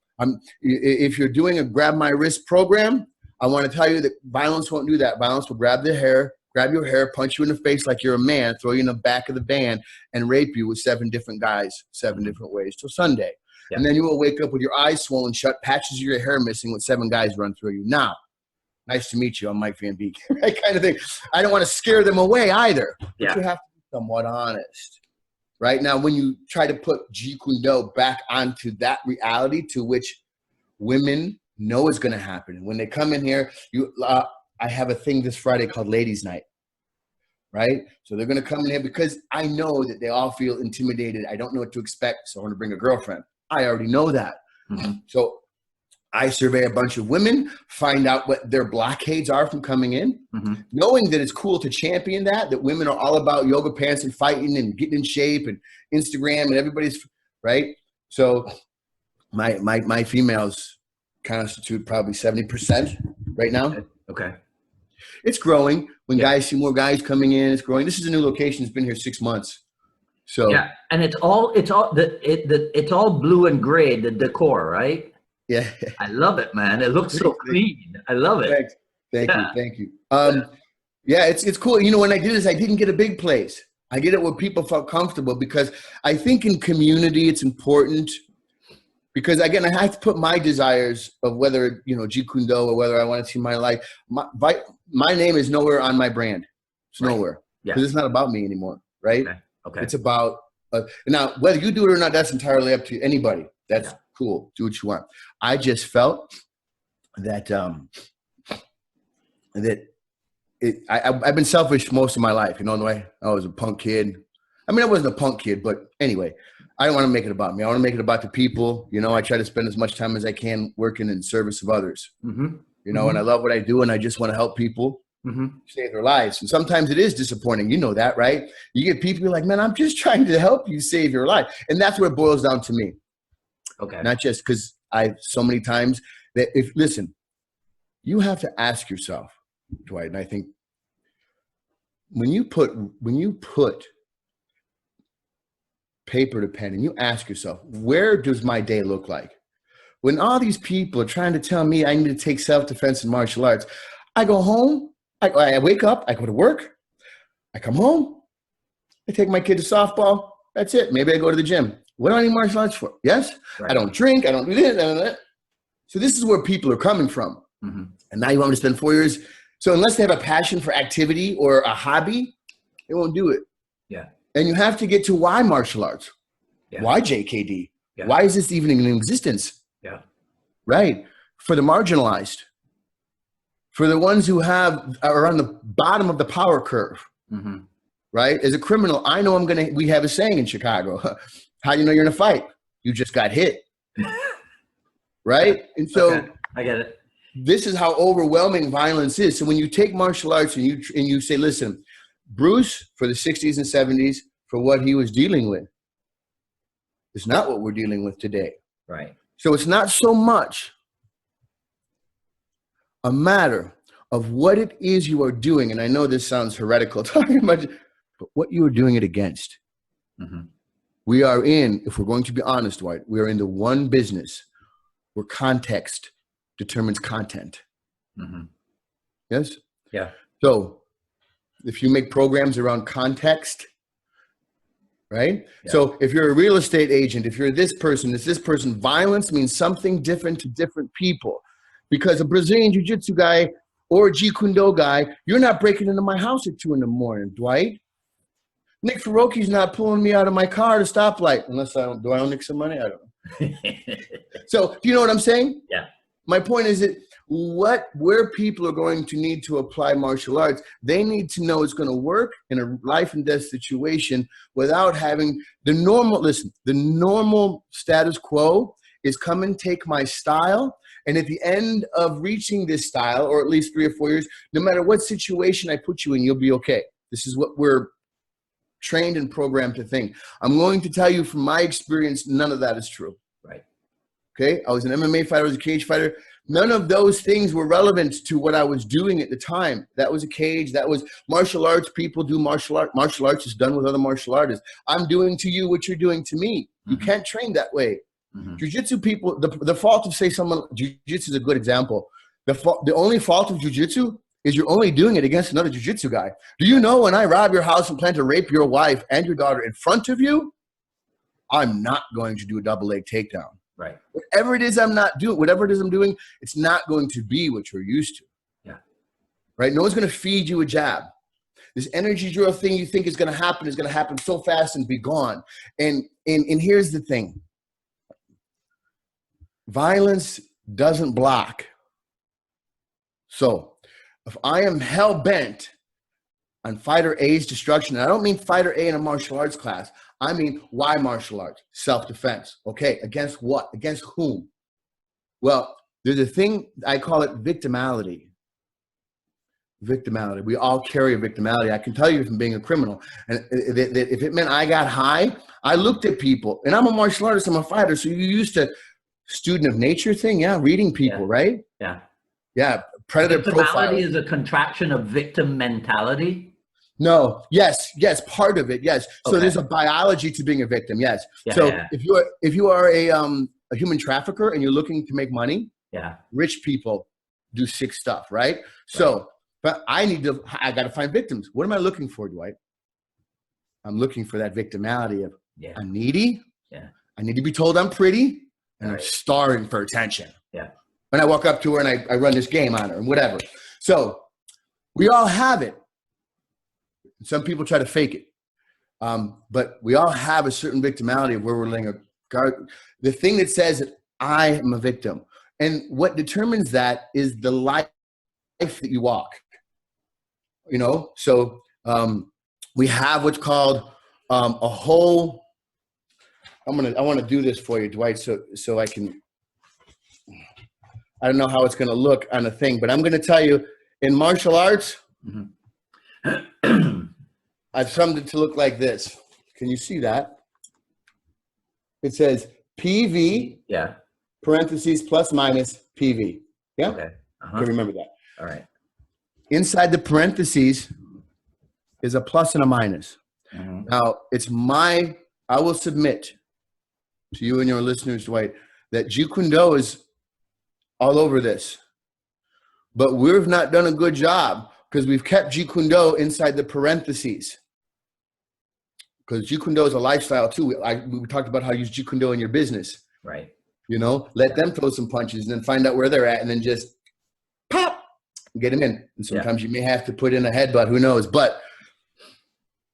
if you're doing a grab my wrist program, I want to tell you that violence won't do that. Violence will grab your hair, punch you in the face like you're a man, throw you in the back of the van, and rape you with 7 different guys, 7 different ways till Sunday. Yeah. And then you will wake up with your eyes swollen shut, patches of your hair missing with 7 guys run through you. Now, nice to meet you. I'm Mike Van Beek. Right, kind of thing. I don't want to scare them away either. Yeah. But you have to be somewhat honest. Right? Now, when you try to put Jeet Kune Do back onto that reality to which women know is going to happen. And when they come in here, I have a thing this Friday called Ladies Night. Right? So they're going to come in here because I know that they all feel intimidated. I don't know what to expect. So I want to bring a girlfriend. I already know that. So I survey a bunch of women, find out what their blockades are from coming in, knowing that it's cool to champion that women are all about yoga pants and fighting and getting in shape and Instagram and everybody's right. So my females constitute probably 70% right now. Okay. It's growing. When guys see more guys coming in, it's growing. This is a new location. It's been here 6 months. So and it's all blue and gray, the decor, right? Yeah. I love it, man. It looks so clean. I love it. Thank you. It's cool. When I did this, I didn't get a big place. I get it where people felt comfortable because I think in community it's important because again, I have to put my desires of whether, Jeet Kune Do or whether I want to see my life. My name is nowhere on my brand. It's nowhere because it's not about me anymore. Right. Okay. It's about now whether you do it or not, that's entirely up to anybody. That's cool. Do what you want. I just felt that I've been selfish most of my life. The way I was a punk kid. I mean, I wasn't a punk kid, but anyway, I don't want to make it about me. I want to make it about the people. I try to spend as much time as I can working in service of others. And I love what I do, and I just want to help people. Save their lives. And sometimes it is disappointing. You know that, right? You get people like, man, I'm just trying to help you save your life. And that's what it boils down to me. Okay. Not just because so many times that listen, you have to ask yourself, Dwight, and I think when you put paper to pen and you ask yourself, where does my day look like? When all these people are trying to tell me I need to take self-defense and martial arts, I go home, I wake up, I go to work, I come home, I take my kid to softball. That's it. Maybe I go to the gym. What do I need martial arts for? Yes. Right. I don't drink. I don't do this. I don't do that. So this is where people are coming from. And now you want me to spend 4 years So unless they have a passion for activity or a hobby, they won't do it. Yeah. And you have to get to why martial arts. Yeah. Why JKD? Yeah. Why is this even in existence? Yeah. Right. For the marginalized, for the ones who are on the bottom of the power curve. Mm-hmm. Right. As a criminal, I know we have a saying in Chicago. How do you know you're in a fight? You just got hit. Right. Yeah. And so okay. I get it. This is how overwhelming violence is. So when you take martial arts and you say, listen, Bruce for the 60s and 70s, for what he was dealing with, is not what we're dealing with today. Right. So it's not so much a matter of what it is you are doing. And I know this sounds heretical talking about it, but what you are doing it against. Mm-hmm. We are in, if we're going to be honest, Dwight, we are in the one business where context determines content. Mm-hmm. Yes? Yeah. So if you make programs around context, right? Yeah. So if you're a real estate agent, if you're this person, it's this person, violence means something different to different people. Because a Brazilian Jiu-Jitsu guy or a Jeet Kune Do guy, you're not breaking into my house at 2 a.m, Dwight. Nick Faroki's not pulling me out of my car at a stoplight, unless do I owe Nick some money? I don't know. So do you know what I'm saying? Yeah. My point is that where people are going to need to apply martial arts, they need to know it's going to work in a life and death situation without having the normal status quo is come and take my style. And at the end of reaching this style, or at least 3 or 4 years, no matter what situation I put you in, you'll be okay. This is what we're trained and programmed to think. I'm going to tell you from my experience, none of that is true. Right. Okay. I was an MMA fighter. I was a cage fighter. None of those things were relevant to what I was doing at the time. That was a cage. That was martial arts. People do martial art. Martial arts is done with other martial artists. I'm doing to you what you're doing to me. You can't train that way. Mm-hmm. Jiu-jitsu people, the fault of, say, someone, jiu-jitsu is a good example. The only fault of jiu-jitsu is you're only doing it against another jiu-jitsu guy. Do you know when I rob your house and plan to rape your wife and your daughter in front of you, I'm not going to do a double leg takedown. Right. Whatever it is I'm doing, it's not going to be what you're used to. Yeah. Right? No one's going to feed you a jab. This energy drill thing you think is going to happen so fast and be gone. And here's the thing. Violence doesn't block. So if I am hell-bent on fighter A's destruction, and I don't mean fighter A in a martial arts class, I mean, why martial arts? Self-defense. Okay, against what? Against whom? Well, there's a thing, I call it victimality. Victimality. We all carry a victimality. I can tell you from being a criminal. And that if it meant I got high, I looked at people. And I'm a martial artist, I'm a fighter, so you used to student of nature thing, yeah, reading people, right? Yeah. Yeah, predator profile. Victimality is a contraction of victim mentality. No, yes, part of it, yes. So okay. There's a biology to being a victim, yes. Yeah, so yeah. if you are a human trafficker and you're looking to make money, yeah, rich people do sick stuff, right? So, but I got to find victims. What am I looking for, Dwight? I'm looking for that victimality of I'm needy. Yeah. I need to be told I'm pretty, and right. I'm starving for attention. Yeah. When I walk up to her and I run this game on her and whatever. So we all have it. Some people try to fake it. But we all have a certain victimality of where we're laying a guard. The thing that says that I am a victim. And what determines that is the life that you walk. You know, so we have what's called a whole, I want to do this for you, Dwight, so I can, I don't know how it's going to look on a thing, but I'm going to tell you in martial arts, I've summed it to look like this. Can you see that? It says PV, parentheses, plus minus PV. Yeah? Okay. You remember that. All right. Inside the parentheses is a plus and a minus. Now, I will submit to you and your listeners, Dwight, that Jeet Kune Do is all over this. But we've not done a good job because we've kept Jeet Kune Do inside the parentheses. Because Jeet Kune Do is a lifestyle too. We talked about how you use Jeet Kune Do in your business. Right. You know, let them throw some punches and then find out where they're at and then just pop. get them in. And sometimes you may have to put in a headbutt, who knows? But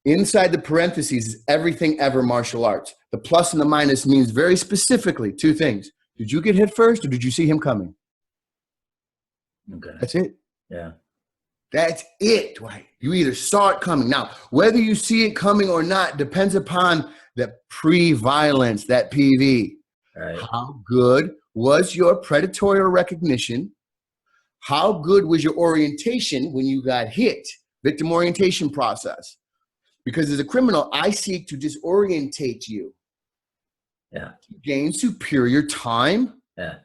inside the parentheses is everything ever martial arts. The plus and the minus means very specifically two things. Did you get hit first or did you see him coming? Okay. That's it. Yeah. That's it, Dwight. You either saw it coming. Now, whether you see it coming or not depends upon the pre-violence, that PV. Right. How good was your predatory recognition? How good was your orientation when you got hit? Victim orientation process. Because as a criminal, I seek to disorientate you. Yeah. To gain superior time. Yeah.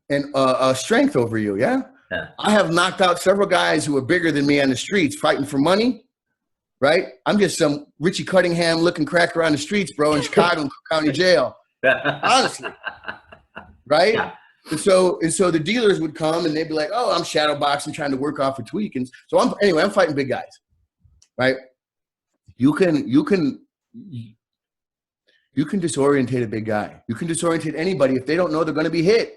And strength over you. Yeah. Yeah. I have knocked out several guys who are bigger than me on the streets fighting for money, right? I'm just some Richie Cunningham looking cracker on the streets, bro, in Chicago and Cook County Jail. Honestly, right? Yeah. And so the dealers would come and they'd be like, "Oh, I'm shadow boxing, trying to work off a tweak." And so I'm fighting big guys, right? You can disorientate a big guy. You can disorientate anybody if they don't know they're going to be hit.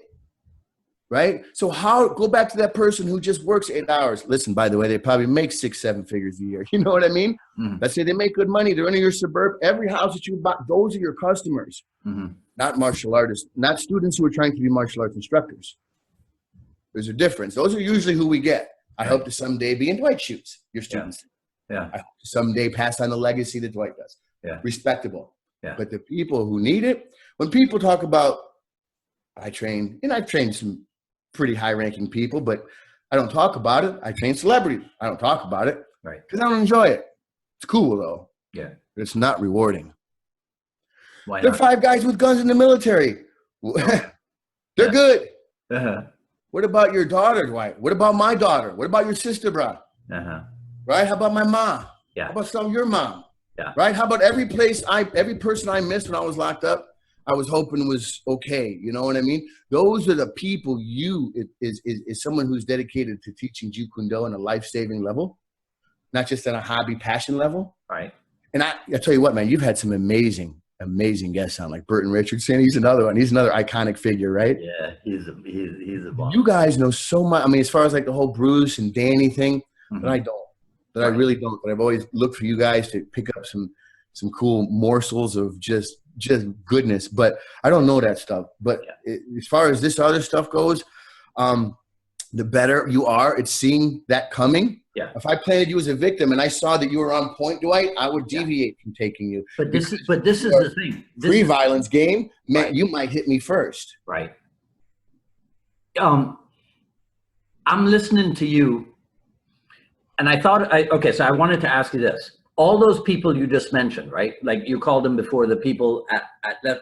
Right? So go back to that person who just works 8 hours. Listen, by the way, they probably make 6-7 figures a year. You know what I mean? Mm-hmm. Let's say they make good money. They're in your suburb. Every house that you buy, those are your customers, not martial artists, not students who are trying to be martial arts instructors. There's a difference. Those are usually who we get. I hope to someday be in Dwight's shoes, your students. Yeah. I hope to someday pass on the legacy that Dwight does. Yeah. Respectable. Yeah. But the people who need it, when people talk about, I've trained some pretty high-ranking people, but I don't talk about it. I train celebrities. I don't talk about it. Right. Because I don't enjoy it. It's cool, though. Yeah. But it's not rewarding. Why There are not? 5 guys with guns in the military. They're good. Uh-huh. What about your daughter, Dwight? What about my daughter? What about your sister, bro? Uh-huh. Right? How about my mom? Yeah. How about some of your mom? Yeah. Right? How about every person I missed when I was locked up? I was hoping was okay. You know what I mean? Those are the people is someone who's dedicated to teaching Jeet Kune Do on a life-saving level, not just on a hobby passion level. Right. And I tell you what, man, you've had some amazing guests on, like Brendon Burchard. He's another one. He's another iconic figure, right? Yeah, he's a bomb. You guys know so much. I mean, as far as like the whole Bruce and Danny thing, that I don't. That I really don't. But I've always looked for you guys to pick up some cool morsels of just goodness, but I don't know that stuff. But as far as this other stuff goes, the better you are at seeing that coming. Yeah. If I planted you as a victim and I saw that you were on point, Dwight, I would deviate from taking you. But this is the thing. Pre-violence game, man, you might hit me first. Right. I'm listening to you, and I thought, so I wanted to ask you this. All those people you just mentioned, right? Like you called them before, the people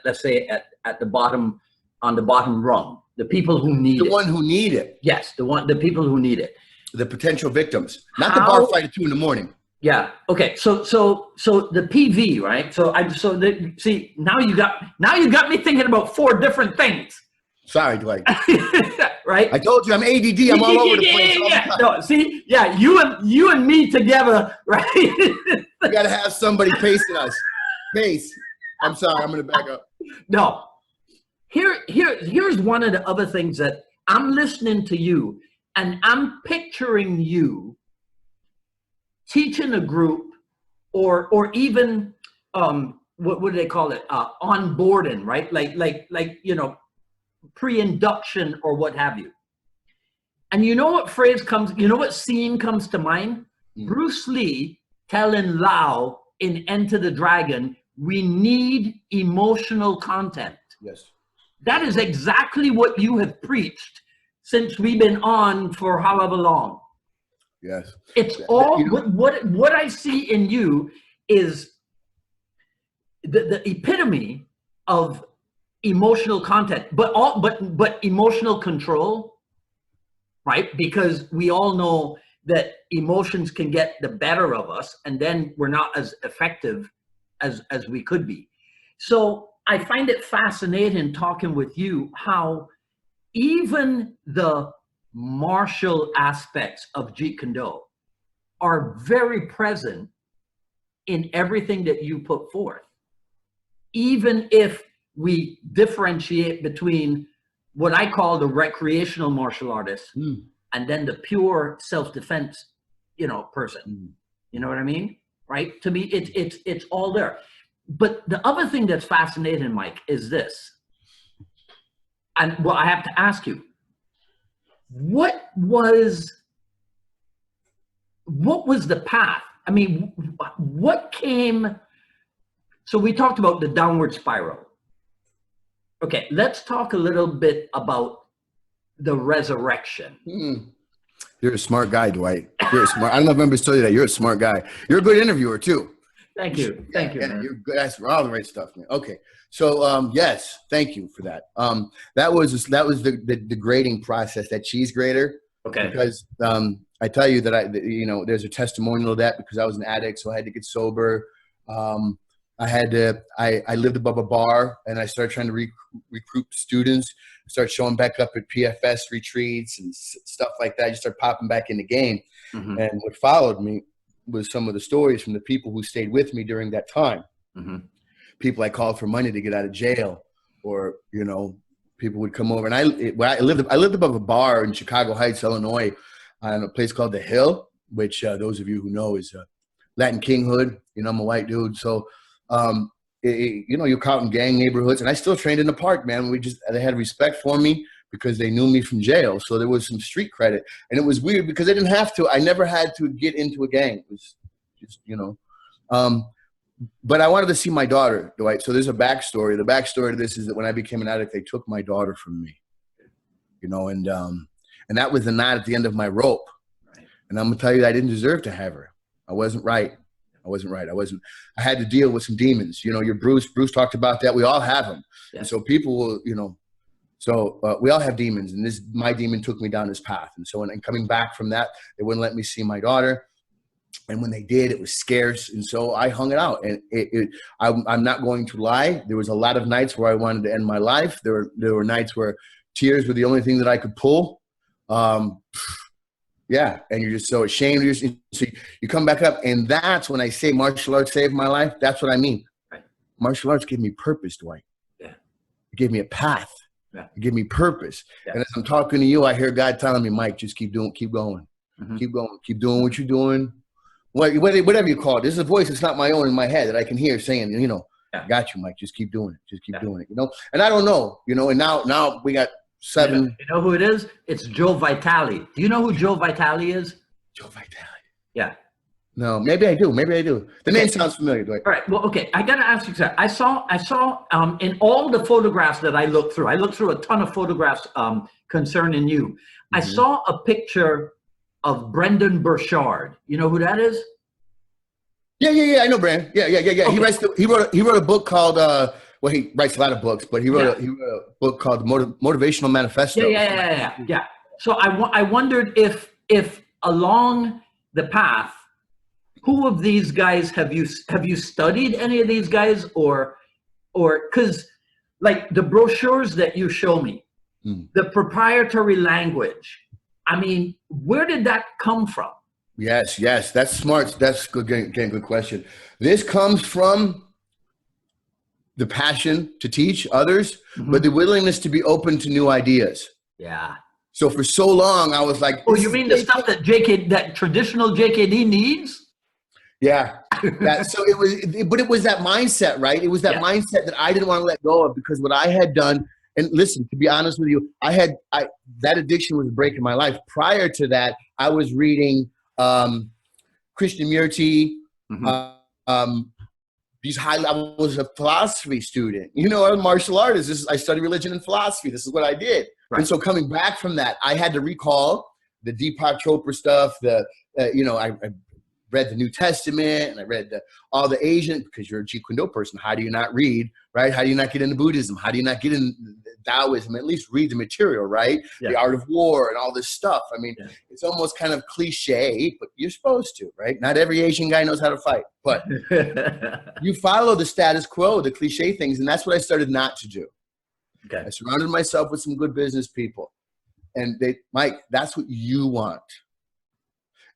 let's say at the bottom, on the bottom rung, the people who need it. The one who need it. Yes, the people who need it. The potential victims, not the bar fight at 2 a.m. Yeah. Okay. So the PV, right? See, now you got me thinking about 4 different things. Sorry, Dwight. Right? I told you I'm ADD. I'm all over the place. Yeah. No, see, yeah, you and me together, right? You got to have somebody pacing us. Pace. I'm sorry. I'm going to back up. No. Here's one of the other things that I'm listening to you, and I'm picturing you teaching a group, or even what do they call it? Onboarding, right? Like pre-induction or what have you. And you know what scene comes to mind? Bruce Lee telling Lau in Enter the Dragon, we need emotional content. Yes. That is exactly what you have preached since we've been on for however long. Yes. It's all, what I see in you is the epitome of emotional content, but emotional control, right? Because we all know that emotions can get the better of us, and then we're not as effective as we could be. So I find it fascinating talking with you how even the martial aspects of Jeet Kune Do are very present in everything that you put forth, even if we differentiate between what I call the recreational martial artists and then the pure self-defense, person. You know what I mean? Right? To me, it's all there. But the other thing that's fascinating, Mike, is this. And well, I have to ask you, what was the path? I mean, what came? So we talked about the downward spiral. Okay, let's talk a little bit about the resurrection. You're a smart guy, Dwight. You're a smart. I don't know if I remember to tell you that. You're a smart guy. You're a good interviewer too. Thank you. Thank you. Man. You're good. That's all the right stuff, man. Okay. So yes, thank you for that. That was the grading process, that cheese grater. Okay. Because I tell you that there's a testimonial of that, because I was an addict, so I had to get sober. I lived above a bar, and I started trying to recruit students, start showing back up at PFS retreats and stuff like that. You start popping back in the game. Mm-hmm. And what followed me was some of the stories from the people who stayed with me during that time. Mm-hmm. People I called for money to get out of jail, or, people would come over. And I lived above a bar in Chicago Heights, Illinois, on a place called The Hill, which those of you who know is Latin King hood. I'm a white dude. So, you're caught in gang neighborhoods, and I still trained in the park, man. They had respect for me because they knew me from jail. So there was some street credit, and it was weird because I didn't have to. I never had to get into a gang. It was just, but I wanted to see my daughter, Dwight. So there's a backstory. The backstory to this is that when I became an addict, they took my daughter from me, and that was the knot at the end of my rope. Right. And I'm gonna tell you, I didn't deserve to have her. I wasn't right. I had to deal with some demons. Your Bruce talked about that. We all have them. Yeah. And so people will, we all have demons, and my demon took me down this path. And so, and coming back from that, they wouldn't let me see my daughter. And when they did, it was scarce. And so I hung it out, and I'm not going to lie. There was a lot of nights where I wanted to end my life. There were nights where tears were the only thing that I could pull. Yeah, and you're just so ashamed. So you come back up, and that's when I say martial arts saved my life. That's what I mean. Right. Martial arts gave me purpose, Dwight. Yeah. It gave me a path. Yeah. It gave me purpose. Yeah. And as I'm talking to you, I hear God telling me, Mike, just keep going. Mm-hmm. Keep going. Keep doing what you're doing. Whatever you call it. This is a voice that's not my own in my head that I can hear saying, I got you, Mike. Just keep doing it. Just keep doing it. And I don't know, and now we got 7. You know who it is? It's Joe Vitale. Do you know who Joe Vitale is? Joe Vitale. Yeah. No, maybe I do. The name sounds familiar, Dwight. All right. Well, okay. I got to ask you, sir. I saw in all the photographs that I looked through a ton of photographs concerning you. Mm-hmm. I saw a picture of Brendon Burchard. You know who that is? Yeah. I know Brandon. Yeah. Okay. He wrote a book called well, he writes a lot of books, but he wrote a book called Motivational Manifesto. Yeah. So I wondered if along the path, who of these guys have you studied any of these guys, or because like the brochures that you show me, the proprietary language, I mean, where did that come from? Yes, that's smart. That's good. Again, good question. This comes from the passion to teach others, but the willingness to be open to new ideas. Yeah. So for so long, I was like, "Oh, you mean the stuff that that traditional JKD needs?" Yeah. So it was that mindset, right? It was that mindset that I didn't want to let go of, because what I had done, and listen, to be honest with you, that addiction was breaking my life. Prior to that, I was reading Krishnamurti. I was a philosophy student. I'm a martial artist. I studied religion and philosophy. This is what I did. Right. And so coming back from that, I had to recall the Deepak Chopra stuff. I read the New Testament, and I read all the Asian, because you're a Jeet Kune Do person. How do you not read, right? How do you not get into Buddhism? How do you not get into Taoism? At least read the material, right? Yeah. The art of war and all this stuff. I mean, it's almost kind of cliche, but you're supposed to, right? Not every Asian guy knows how to fight, but you follow the status quo, the cliche things, and that's what I started not to do. Okay. I surrounded myself with some good business people, and Mike, that's what you want.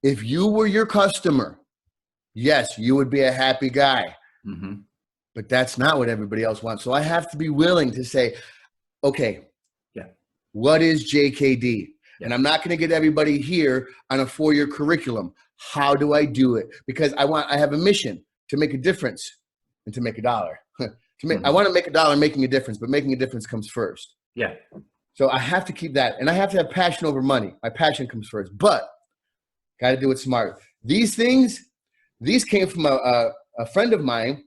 If you were your customer, yes, you would be a happy guy. Mm-hmm. But that's not what everybody else wants. So I have to be willing to say, okay, what is JKD? And I'm not going to get everybody here on a 4-year curriculum. How do I do it? Because I have a mission to make a difference and to make $1. I want to make $1 making a difference, but making a difference comes first. Yeah. So I have to keep that. And I have to have passion over money. My passion comes first, but got to do it smart. These came from a friend of mine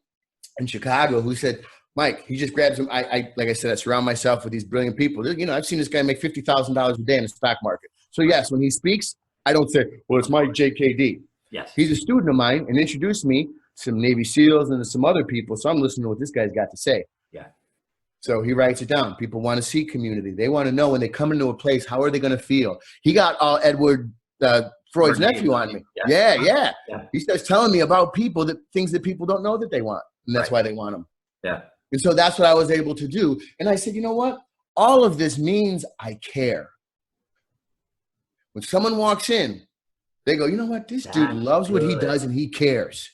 in Chicago who said, Mike, he just grabs him. Like I said, I surround myself with these brilliant people. You know, I've seen this guy make $50,000 a day in the stock market. So yes, when he speaks, I don't say, well, it's Mike JKD. Yes. He's a student of mine and introduced me to some Navy SEALs and to some other people. So I'm listening to what this guy's got to say. Yeah. So he writes it down. People want to see community. They want to know when they come into a place, how are they going to feel? He got all Edward Freud's nephew on me. Yeah. He starts telling me about people, things that people don't know that they want. And that's why they want them. Yeah. And so that's what I was able to do. And I said, you know what? All of this means I care. When someone walks in, they go, you know what? This dude loves what he does and he cares.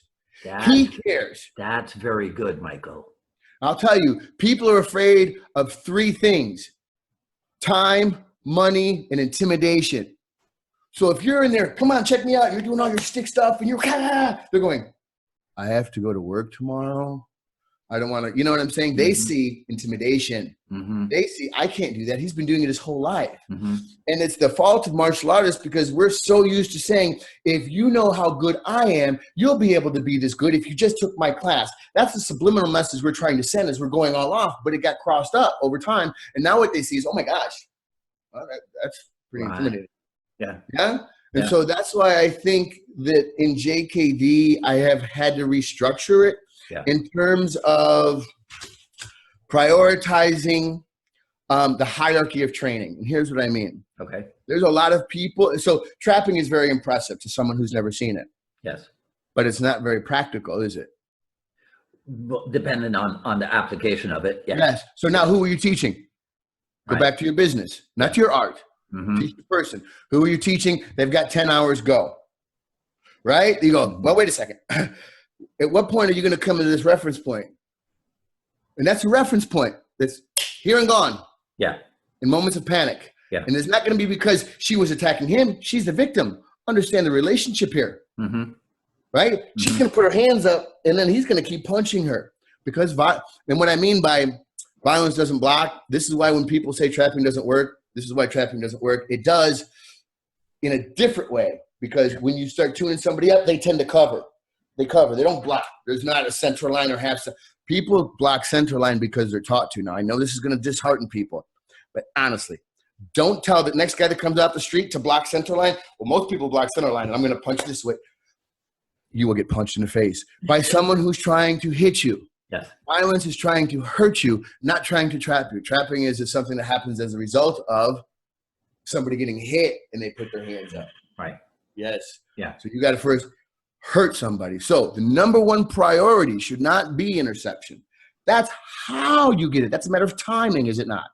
He cares. That's very good, Michael. I'll tell you, people are afraid of 3 things: time, money, and intimidation. So if you're in there, come on, check me out. You're doing all your stick stuff and they're going, I have to go to work tomorrow. I don't want to, you know what I'm saying? They see intimidation. They see, I can't do that. He's been doing it his whole life. And it's the fault of martial artists because we're so used to saying, if you know how good I am, you'll be able to be this good if you just took my class. That's the subliminal message we're trying to send as we're going all off, but it got crossed up over time. And now what they see is, oh my gosh, well, that's pretty intimidating. Yeah. And so that's why I think that in JKD, I have had to restructure it in terms of prioritizing the hierarchy of training. And here's what I mean. Okay. There's a lot of people. So trapping is very impressive to someone who's never seen it. Yes. But it's not very practical, is it? Well, depending on the application of it. Yes. So now who are you teaching? Go back to your business, not to your art. Teach the person. Who are you teaching? They've got 10 hours, go. Right? You go, well, wait a second. At what point are you going to come to this reference point? And that's a reference point that's here and gone. Yeah. In moments of panic. Yeah. And it's not going to be because she was attacking him. She's the victim. Understand the relationship here. Right? She's going to put her hands up and then he's going to keep punching her. Because, and what I mean by violence doesn't block, this is why when people say trapping doesn't work, this is why trapping doesn't work. It does in a different way. Because when you start tuning somebody up, they tend to cover. They cover. They don't block. There's not a central line or half. People block center line because they're taught to. Now, I know this is going to dishearten people. But honestly, don't tell the next guy that comes out the street to block center line. Well, most people block center line, and I'm going to punch this way. You will get punched in the face by someone who's trying to hit you. Yes. Violence is trying to hurt you, not trying to trap you. Trapping is something that happens as a result of somebody getting hit and they put their hands up. Right. Yes. Yeah. So you got to first hurt somebody. So the number one priority should not be interception. That's how you get it. That's a matter of timing, is it not?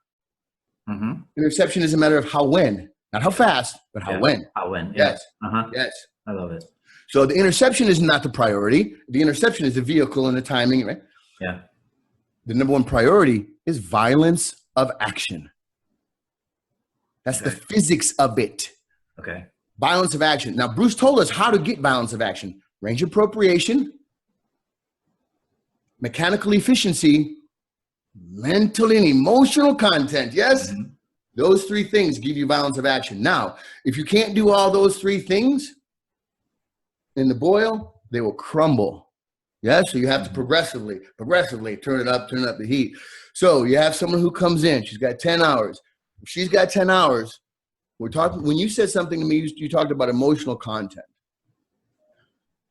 Interception is a matter of how when, not how fast, but how when. How when. Yes. Yes. I love it. So the interception is not the priority. The interception is the vehicle and the timing, right? Yeah. The number one priority is violence of action. That's the physics of it. Okay. Violence of action. Now, Bruce told us how to get violence of action. Range appropriation, mechanical efficiency, mental and emotional content. Yes? Those 3 things give you violence of action. Now, if you can't do all those 3 things in the boil, they will crumble. Yeah, so you have to progressively turn it up the heat. So you have someone who comes in, she's got 10 hours. If she's got 10 hours, we're talking, when you said something to me, you talked about emotional content.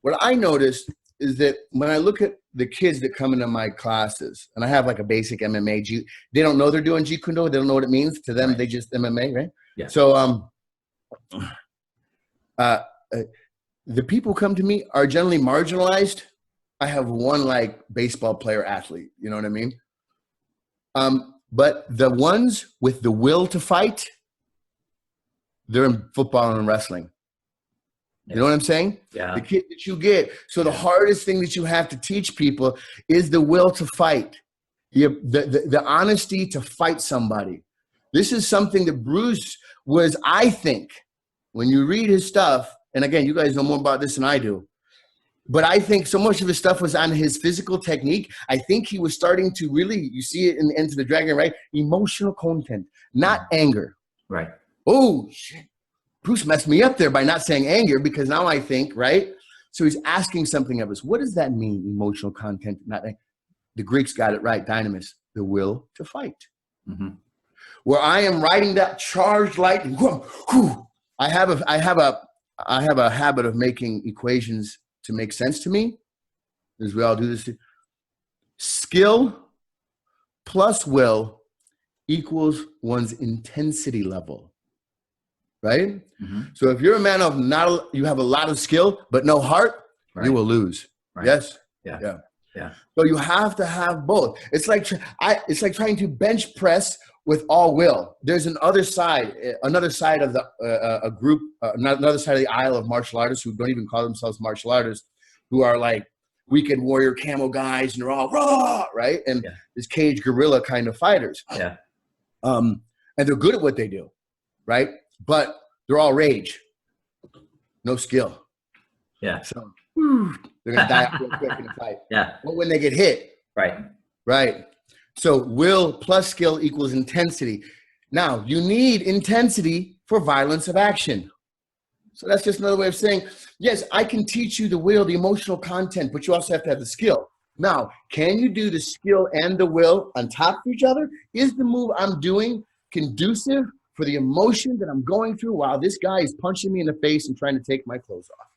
What I noticed is that when I look at the kids that come into my classes, and I have like a basic MMA, they don't know they're doing Jeet Kune Do, they don't know what it means. To them, they just MMA, right? Yeah. So the people who come to me are generally marginalized. I have one like baseball player athlete, you know what I mean? But the ones with the will to fight, they're in football and wrestling. You know what I'm saying? Yeah. The kid that you get. So the hardest thing that you have to teach people is the will to fight. The honesty to fight somebody. This is something that Bruce was, I think, when you read his stuff, and again, you guys know more about this than I do, but I think so much of his stuff was on his physical technique. I think he was starting to really, you see it in Enter the Dragon, right? Emotional content, not anger. Right. Oh, shit. Bruce messed me up there by not saying anger, because now I think, right? So he's asking something of us. What does that mean, emotional content, not anger? The Greeks got it right, dynamis, the will to fight. Mm-hmm. Where I am riding that charged lightning. I have a habit of making equations to make sense to me, as we all do this. Skill plus will equals one's intensity level, right? Mm-hmm. So if you're a man of you have a lot of skill but no heart, right, you will lose. Right. Yes. Yeah. Yeah. Yeah. So you have to have both. It's like trying to bench press with all will. There's another side of the another side of the aisle of martial artists who don't even call themselves martial artists, who are like weekend warrior camo guys, and they're all raw, right? And this cage gorilla kind of fighters. Yeah. And they're good at what they do, right? But they're all rage, no skill. Yeah. So they're gonna die real quick in a fight. Yeah. But when they get hit, right. So will plus skill equals intensity. Now you need intensity for violence of action. So that's just another way of saying, yes, I can teach you the will, the emotional content, but you also have to have the skill. Now, can you do the skill and the will on top of each other? Is the move I'm doing conducive for the emotion that I'm going through while this guy is punching me in the face and trying to take my clothes off?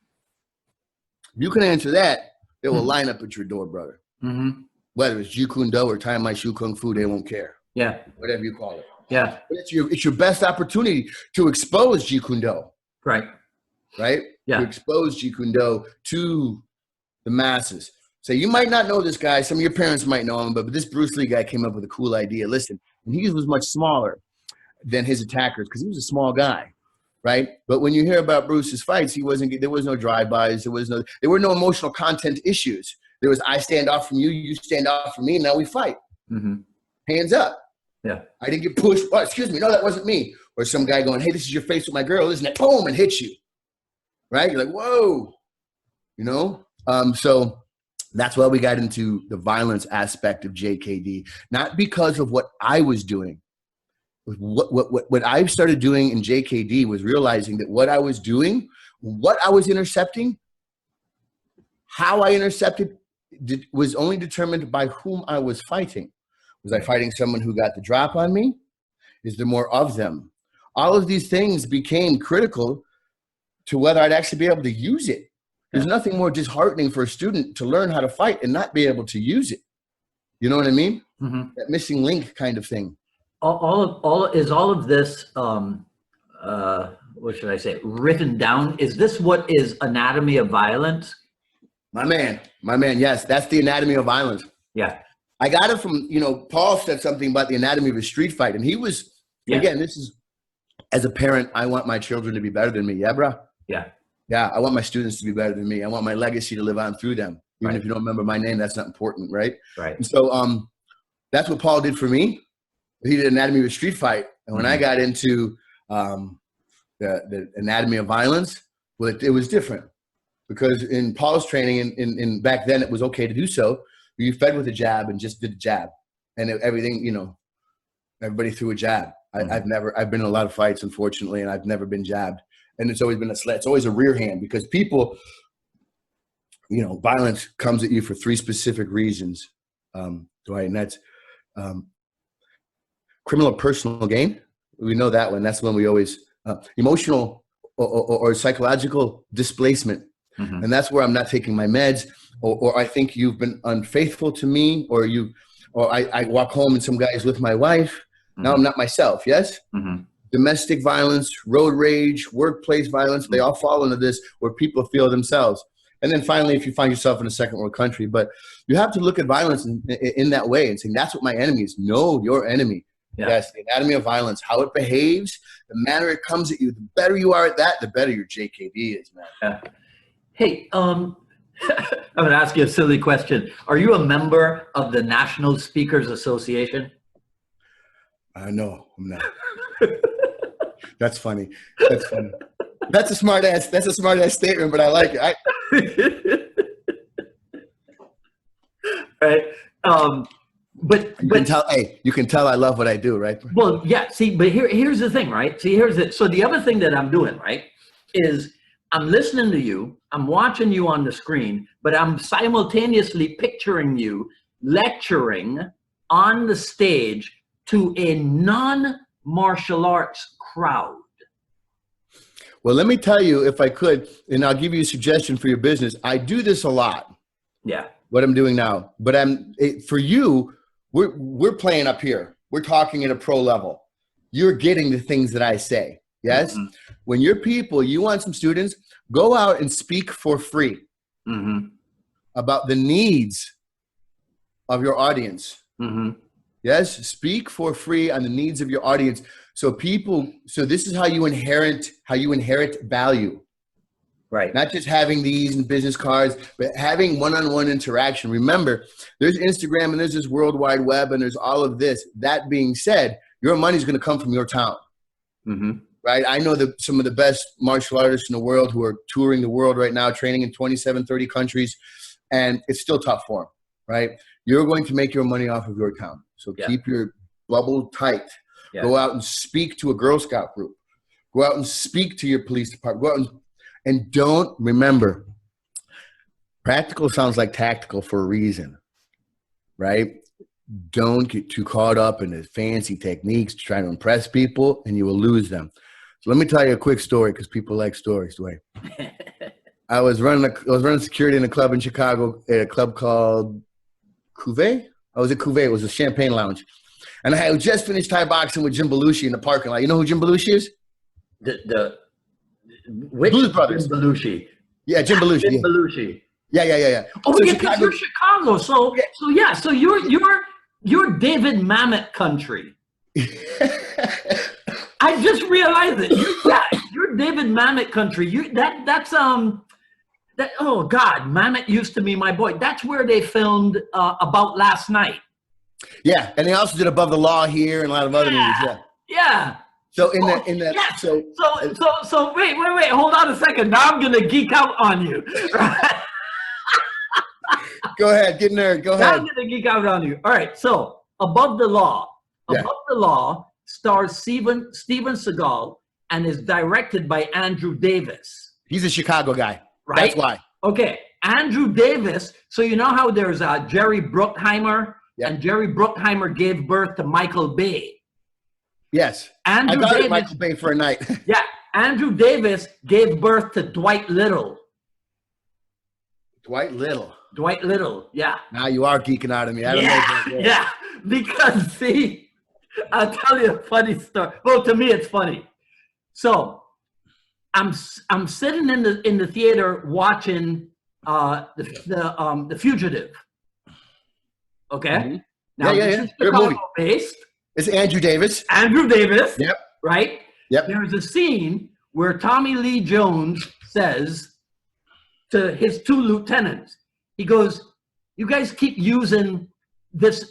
If you can answer that, it will line up at your door, brother. Mm-hmm. Whether it's Jeet Kune Do or Tai My Shu Kung Fu, they won't care. Yeah. Whatever you call it. Yeah. But it's your best opportunity to expose Jeet Kune Do. Right. Right? Yeah. To expose Jeet Kune Do to the masses. So you might not know this guy. Some of your parents might know him, but this Bruce Lee guy came up with a cool idea. Listen, and he was much smaller than his attackers because he was a small guy. Right? But when you hear about Bruce's fights, there was no drive-bys. There were no emotional content issues. There was, I stand off from you, you stand off from me, and now we fight. Mm-hmm. Hands up. Yeah. I didn't get pushed. Oh, excuse me. No, that wasn't me. Or some guy going, hey, this is your face with my girl, isn't it? Boom, and hits you. Right? You're like, whoa. You know? So that's why we got into the violence aspect of JKD. Not because of what I was doing. What I started doing in JKD was realizing that what I was doing, what I was intercepting, how I intercepted was only determined by whom I was fighting. Was I fighting someone who got the drop on me? Is there more of them? All of these things became critical to whether I'd actually be able to use it. There's nothing more disheartening for a student to learn how to fight and not be able to use it. You know what I mean? Mm-hmm. That missing link kind of thing. All of this, what should I say, written down? Is this what is Anatomy of Violence? My man, yes, that's the Anatomy of Violence. Yeah. I got it from, Paul said something about the anatomy of a street fight. And he was, again, this is, as a parent, I want my children to be better than me. Yeah, bro? Yeah. Yeah, I want my students to be better than me. I want my legacy to live on through them. Even if you don't remember my name, that's not important, right? Right. And so that's what Paul did for me. He did Anatomy of a Street Fight. And when I got into the Anatomy of Violence, well, it was different. Because in Paul's training, in back then, it was okay to do so. You fed with a jab and just did a jab. And everything, everybody threw a jab. I've been in a lot of fights, unfortunately, and I've never been jabbed. And it's always been it's always a rear hand because people, violence comes at you for three specific reasons, Dwight, and that's criminal or personal gain. We know that one. That's when we always emotional or psychological displacement. Mm-hmm. And that's where I'm not taking my meds, or I think you've been unfaithful to me, or I walk home and some guy's with my wife. Mm-hmm. Now I'm not myself. Yes. Mm-hmm. Domestic violence, road rage, workplace violence, they all fall into this where people feel themselves. And then finally, if you find yourself in a second world country, but you have to look at violence in that way and saying, that's what my enemy is. Know your enemy. Yeah. Yes, the anatomy of violence, how it behaves, the manner it comes at you. The better you are at that, the better your JKD is, man. Yeah. Hey, I'm going to ask you a silly question. Are you a member of the National Speakers Association? I know I'm not. That's funny. That's funny. That's a smart ass statement, but I like it. Right. But you can tell I love what I do, right? Well, yeah. See, but here's the thing, right? See, here's it. So the other thing that I'm doing, right, is I'm listening to you, I'm watching you on the screen, but I'm simultaneously picturing you lecturing on the stage to a non-martial arts crowd. Well, let me tell you, if I could, and I'll give you a suggestion for your business. I do this a lot. Yeah. What I'm doing now, but for you, we're playing up here. We're talking at a pro level. You're getting the things that I say. Yes. Mm-hmm. When you're people, you want some students, go out and speak for free about the needs of your audience. Yes. Speak for free on the needs of your audience. So this is how you inherit value. Right. Not just having these in business cards, but having one-on-one interaction. Remember, there's Instagram and there's this World Wide Web and there's all of this. That being said, your money's going to come from your town. Right? I know that some of the best martial artists in the world who are touring the world right now, training in 27, 30 countries, and it's still tough for them, right? You're going to make your money off of your town. So keep your bubble tight. Yeah. Go out and speak to a Girl Scout group. Go out and speak to your police department. Go out and don't remember, practical sounds like tactical for a reason, right? Don't get too caught up in the fancy techniques to try to impress people, and you will lose them. So let me tell you a quick story because people like stories, Dwight. I was running security in a club in Chicago, at a club called Cuvée. I was at Cuvée. It was a champagne lounge. And I had just finished Thai boxing with Jim Belushi in the parking lot. You know who Jim Belushi is? Which Blues Brothers. Jim Belushi. Yeah, Jim Belushi. Jim Belushi. Yeah. Oh, so because you're Chicago. So you're David Mamet country. I just realized it. You're David Mamet country. Oh God, Mamet used to be my boy. That's where they filmed About Last Night. Yeah, and they also did Above the Law here and a lot of other movies. Yeah. So wait, hold on a second. Now I'm gonna geek out on you. Go ahead, get nerd. Go ahead. Now I'm gonna geek out on you. All right. So Above the Law. Above the Law stars Steven Seagal and is directed by Andrew Davis. He's a Chicago guy. Right. That's why. Okay. Andrew Davis. So you know how there's Jerry Bruckheimer, and Jerry Bruckheimer gave birth to Michael Bay. Yes. Andrew I got Davis, Michael Bay for a night. Yeah. Andrew Davis gave birth to Dwight Little. Dwight Little. Yeah. Now you are geeking out of me. I don't know. Yeah. Because see, I'll tell you a funny story. Well, to me, it's funny. So I'm sitting in the theater watching the Fugitive. Okay. Now this is Chicago based. It's Andrew Davis. Yep. Right? Yep. There's a scene where Tommy Lee Jones says to his two lieutenants, he goes, "You guys keep using this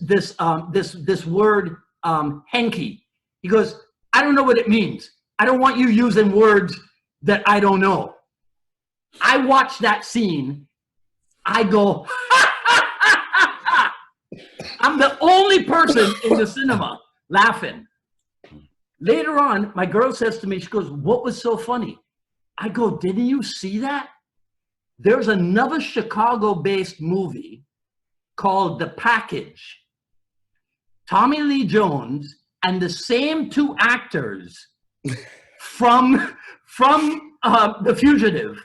word hanky." He goes, "I don't know what it means. I don't want you using words that I don't know." I watch that scene. I go, I'm the only person in the cinema laughing. Later on, my girl says to me, she goes, "What was so funny?" I go, "Didn't you see that? There's another Chicago-based movie called The Package. Tommy Lee Jones and the same two actors from The Fugitive.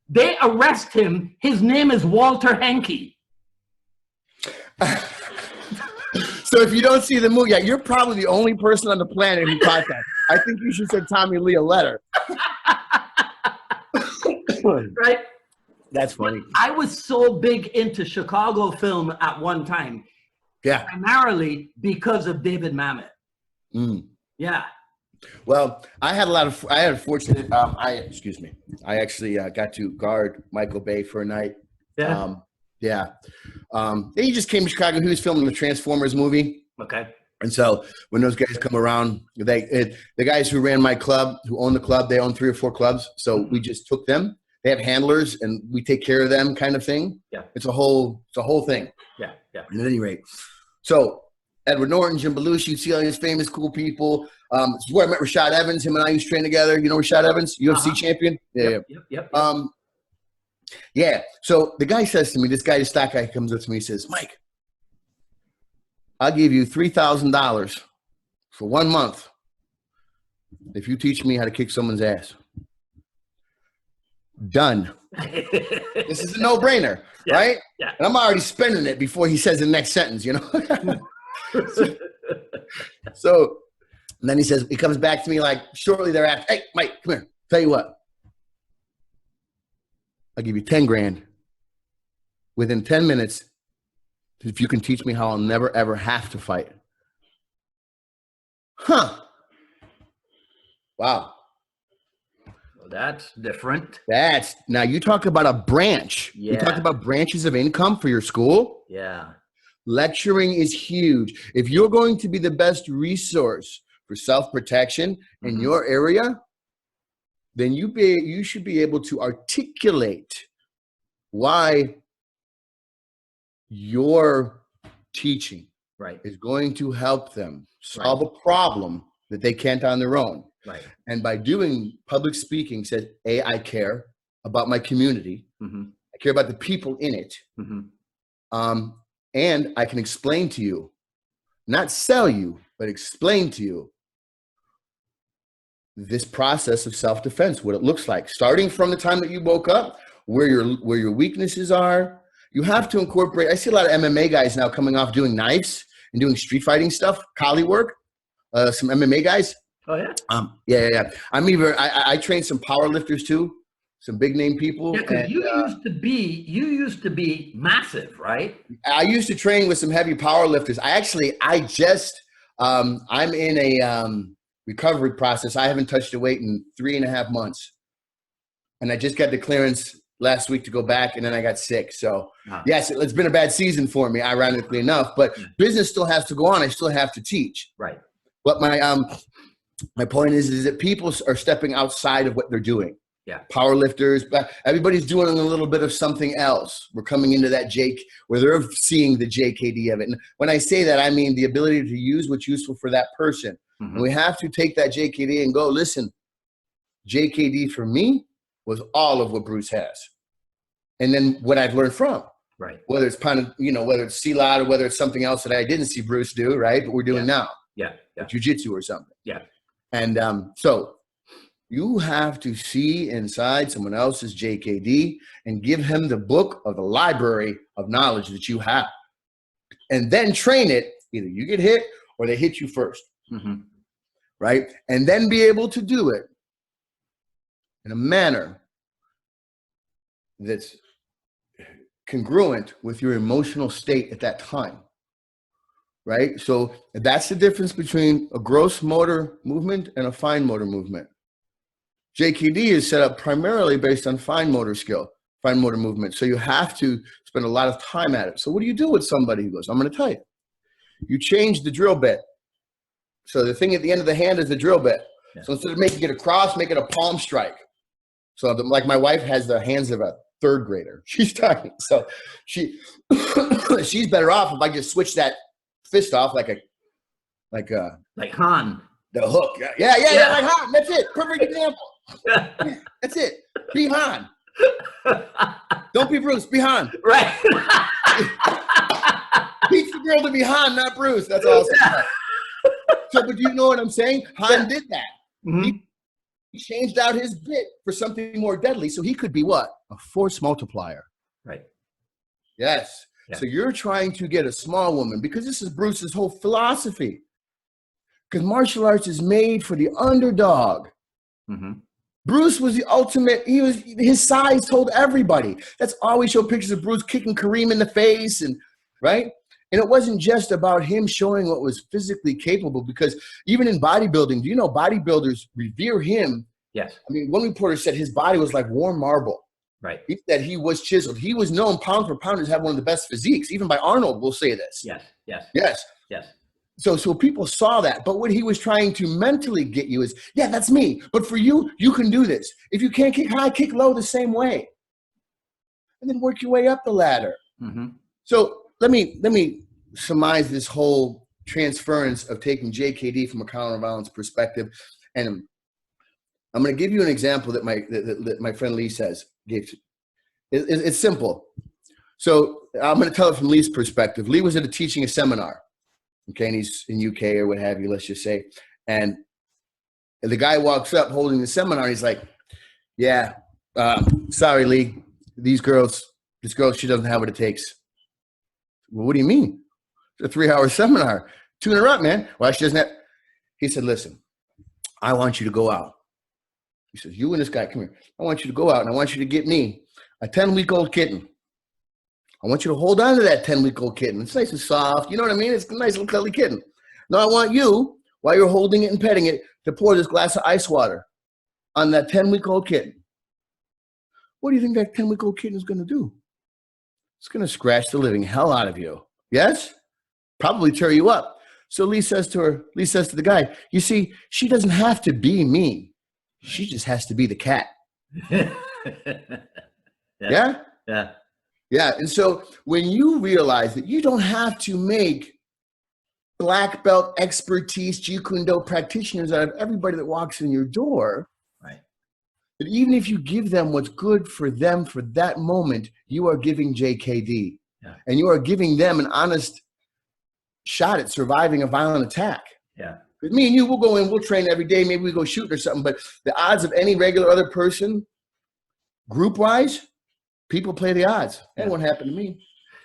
They arrest him. His name is Walter Hankey." So if you don't see the movie, you're probably the only person on the planet who caught that. I think you should send Tommy Lee a letter. Right? That's funny. I was so big into Chicago film at one time. Yeah. Primarily because of David Mamet. Yeah. Well, I had a fortunate, I actually got to guard Michael Bay for a night. Yeah. He just came to Chicago. He was filming the Transformers movie. Okay. And so when those guys come around, the guys who ran my club, who own the club, they own 3 or 4 clubs. So we just took them. They have handlers, and we take care of them, kind of thing. Yeah. It's a whole thing. Yeah. Yeah. At any rate, so Edward Norton, Jim Belushi, you see all these famous, cool people. This is where I met Rashad Evans. Him and I used to train together. You know Rashad Evans, UFC champion. Yeah. Yep. Yeah. So the guy says to me, this guy, the stock guy, comes up to me. He says, Mike, I'll give you $3,000 for 1 month if you teach me how to kick someone's ass. Done. This is a no-brainer, right? Yeah. And I'm already spending it before he says the next sentence, you know? So and then he comes back to me like shortly thereafter, hey, Mike, come here. Tell you what. I'll give you 10 grand within 10 minutes if you can teach me how I'll never, ever have to fight. Huh. Wow. Well, that's different. Now you talk about a branch. Yeah. You talk about branches of income for your school. Yeah. Lecturing is huge. If you're going to be the best resource for self-protection in your area, then you should be able to articulate why your teaching is going to help them solve a problem that they can't on their own. Right. And by doing public speaking, said, A, I care about my community. I care about the people in it. And I can explain to you, not sell you, but explain to you this process of self-defense, what it looks like, starting from the time that you woke up, where your weaknesses are. You have to incorporate. I see a lot of MMA guys now coming off doing knives and doing street fighting stuff, Kali work. Some MMA guys. Oh yeah. Yeah. I train some power lifters too, some big name people. Yeah, because you used to be massive, right? I used to train with some heavy power lifters. I'm in a recovery process. I haven't touched a weight in 3.5 months, and I just got the clearance last week to go back, and then I got sick. So yes, it's been a bad season for me, ironically enough. But business still has to go on. I still have to teach. Right. But my point is that people are stepping outside of what they're doing. Yeah. Power lifters, but everybody's doing a little bit of something else. We're coming into that where they're seeing the JKD of it. And when I say that, I mean the ability to use what's useful for that person. And we have to take that JKD and go, listen, JKD for me was all of what Bruce has. And then what I've learned from. Right. Whether it's whether it's Silat or whether it's something else that I didn't see Bruce do, right? But we're doing now. Yeah. Jiu-jitsu or something. Yeah. And so you have to see inside someone else's JKD and give him the book of the library of knowledge that you have. And then train it. Either you get hit or they hit you first. Right? And then be able to do it in a manner that's congruent with your emotional state at that time. Right? So that's the difference between a gross motor movement and a fine motor movement. JKD is set up primarily based on fine motor skill, fine motor movement. So you have to spend a lot of time at it. So what do you do with somebody who goes, I'm going to tell you. You change the drill bit. So the thing at the end of the hand is the drill bit. Yeah. So instead of making it a cross, make it a palm strike. So like my wife has the hands of a 3rd grader. She's tiny. So she's better off if I just switch that fist off like Han. The hook. Yeah, like Han. That's it. Perfect example. That's it. Be Han. Don't be Bruce. Be Han. Right. Teach the girl to be Han, not Bruce. That's awesome. So, but do you know what I'm saying? Han did that. He changed out his bit for something more deadly, so he could be what? A force multiplier. Right. Yes. Yeah. So you're trying to get a small woman, because this is Bruce's whole philosophy. Because martial arts is made for the underdog. Bruce was the ultimate. His size told everybody. That's all we show pictures of Bruce kicking Kareem in the face, and right. And it wasn't just about him showing what was physically capable, because even in bodybuilding, do you know bodybuilders revere him? Yes. I mean, one reporter said his body was like warm marble. Right. He said he was chiseled. He was known pound for pound as having one of the best physiques. Even by Arnold will say this. Yes. So people saw that, but what he was trying to mentally get you is, yeah, that's me. But for you, you can do this. If you can't kick high, kick low the same way, and then work your way up the ladder. Mm-hmm. So let me surmise this whole transference of taking JKD from a counterbalance perspective, and I'm going to give you an example that my friend Lee gave. It's simple. So I'm going to tell it from Lee's perspective. Lee was teaching a seminar. Okay, and he's in UK or what have you, let's just say. And the guy walks up holding the seminar, and he's like, yeah, sorry, Lee, this girl, she doesn't have what it takes. Well, what do you mean? It's a 3-hour seminar. Tune her up, man. Why she doesn't have? He said, listen, I want you to go out. He says, you and this guy, come here. I want you to go out, and I want you to get me a 10-week-old kitten. I want you to hold on to that 10-week-old kitten. It's nice and soft. You know what I mean? It's a nice little cuddly kitten. Now I want you, while you're holding it and petting it, to pour this glass of ice water on that 10-week-old kitten. What do you think that 10-week-old kitten is going to do? It's going to scratch the living hell out of you. Yes? Probably tear you up. So Lee says to the guy, you see, she doesn't have to be me. She just has to be the cat. Yeah. Yeah? Yeah. Yeah, and so when you realize that you don't have to make black belt expertise, Jeet Kune Do practitioners out of everybody that walks in your door, Right. that even if you give them what's good for them for that moment, you are giving JKD. Yeah. And you are giving them an honest shot at surviving a violent attack. Yeah. Because me and you, we'll go in, we'll train every day, maybe we go shooting or something, but the odds of any regular other person, group-wise, people play the odds. That won't happen to me.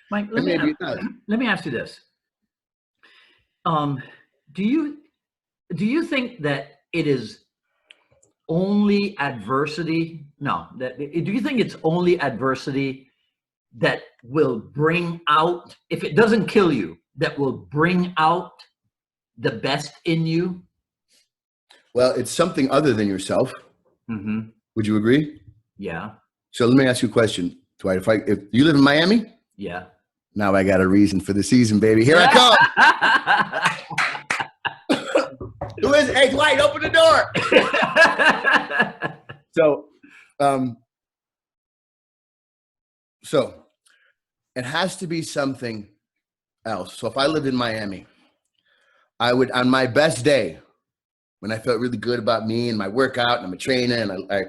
Mike, let me ask you this. Do you think that it is only adversity? No. Do you think it's only adversity that will bring out, if it doesn't kill you, that will bring out the best in you? Well, it's something other than yourself. Mm-hmm. Would you agree? Yeah. So let me ask you a question, Dwight. If you live in Miami, Yeah. now I got a reason for the season, baby. Here I come. Who is it? Hey, Dwight, open the door. So it has to be something else. So if I lived in Miami, I would, on my best day, when I felt really good about me and my workout and I'm a trainer and I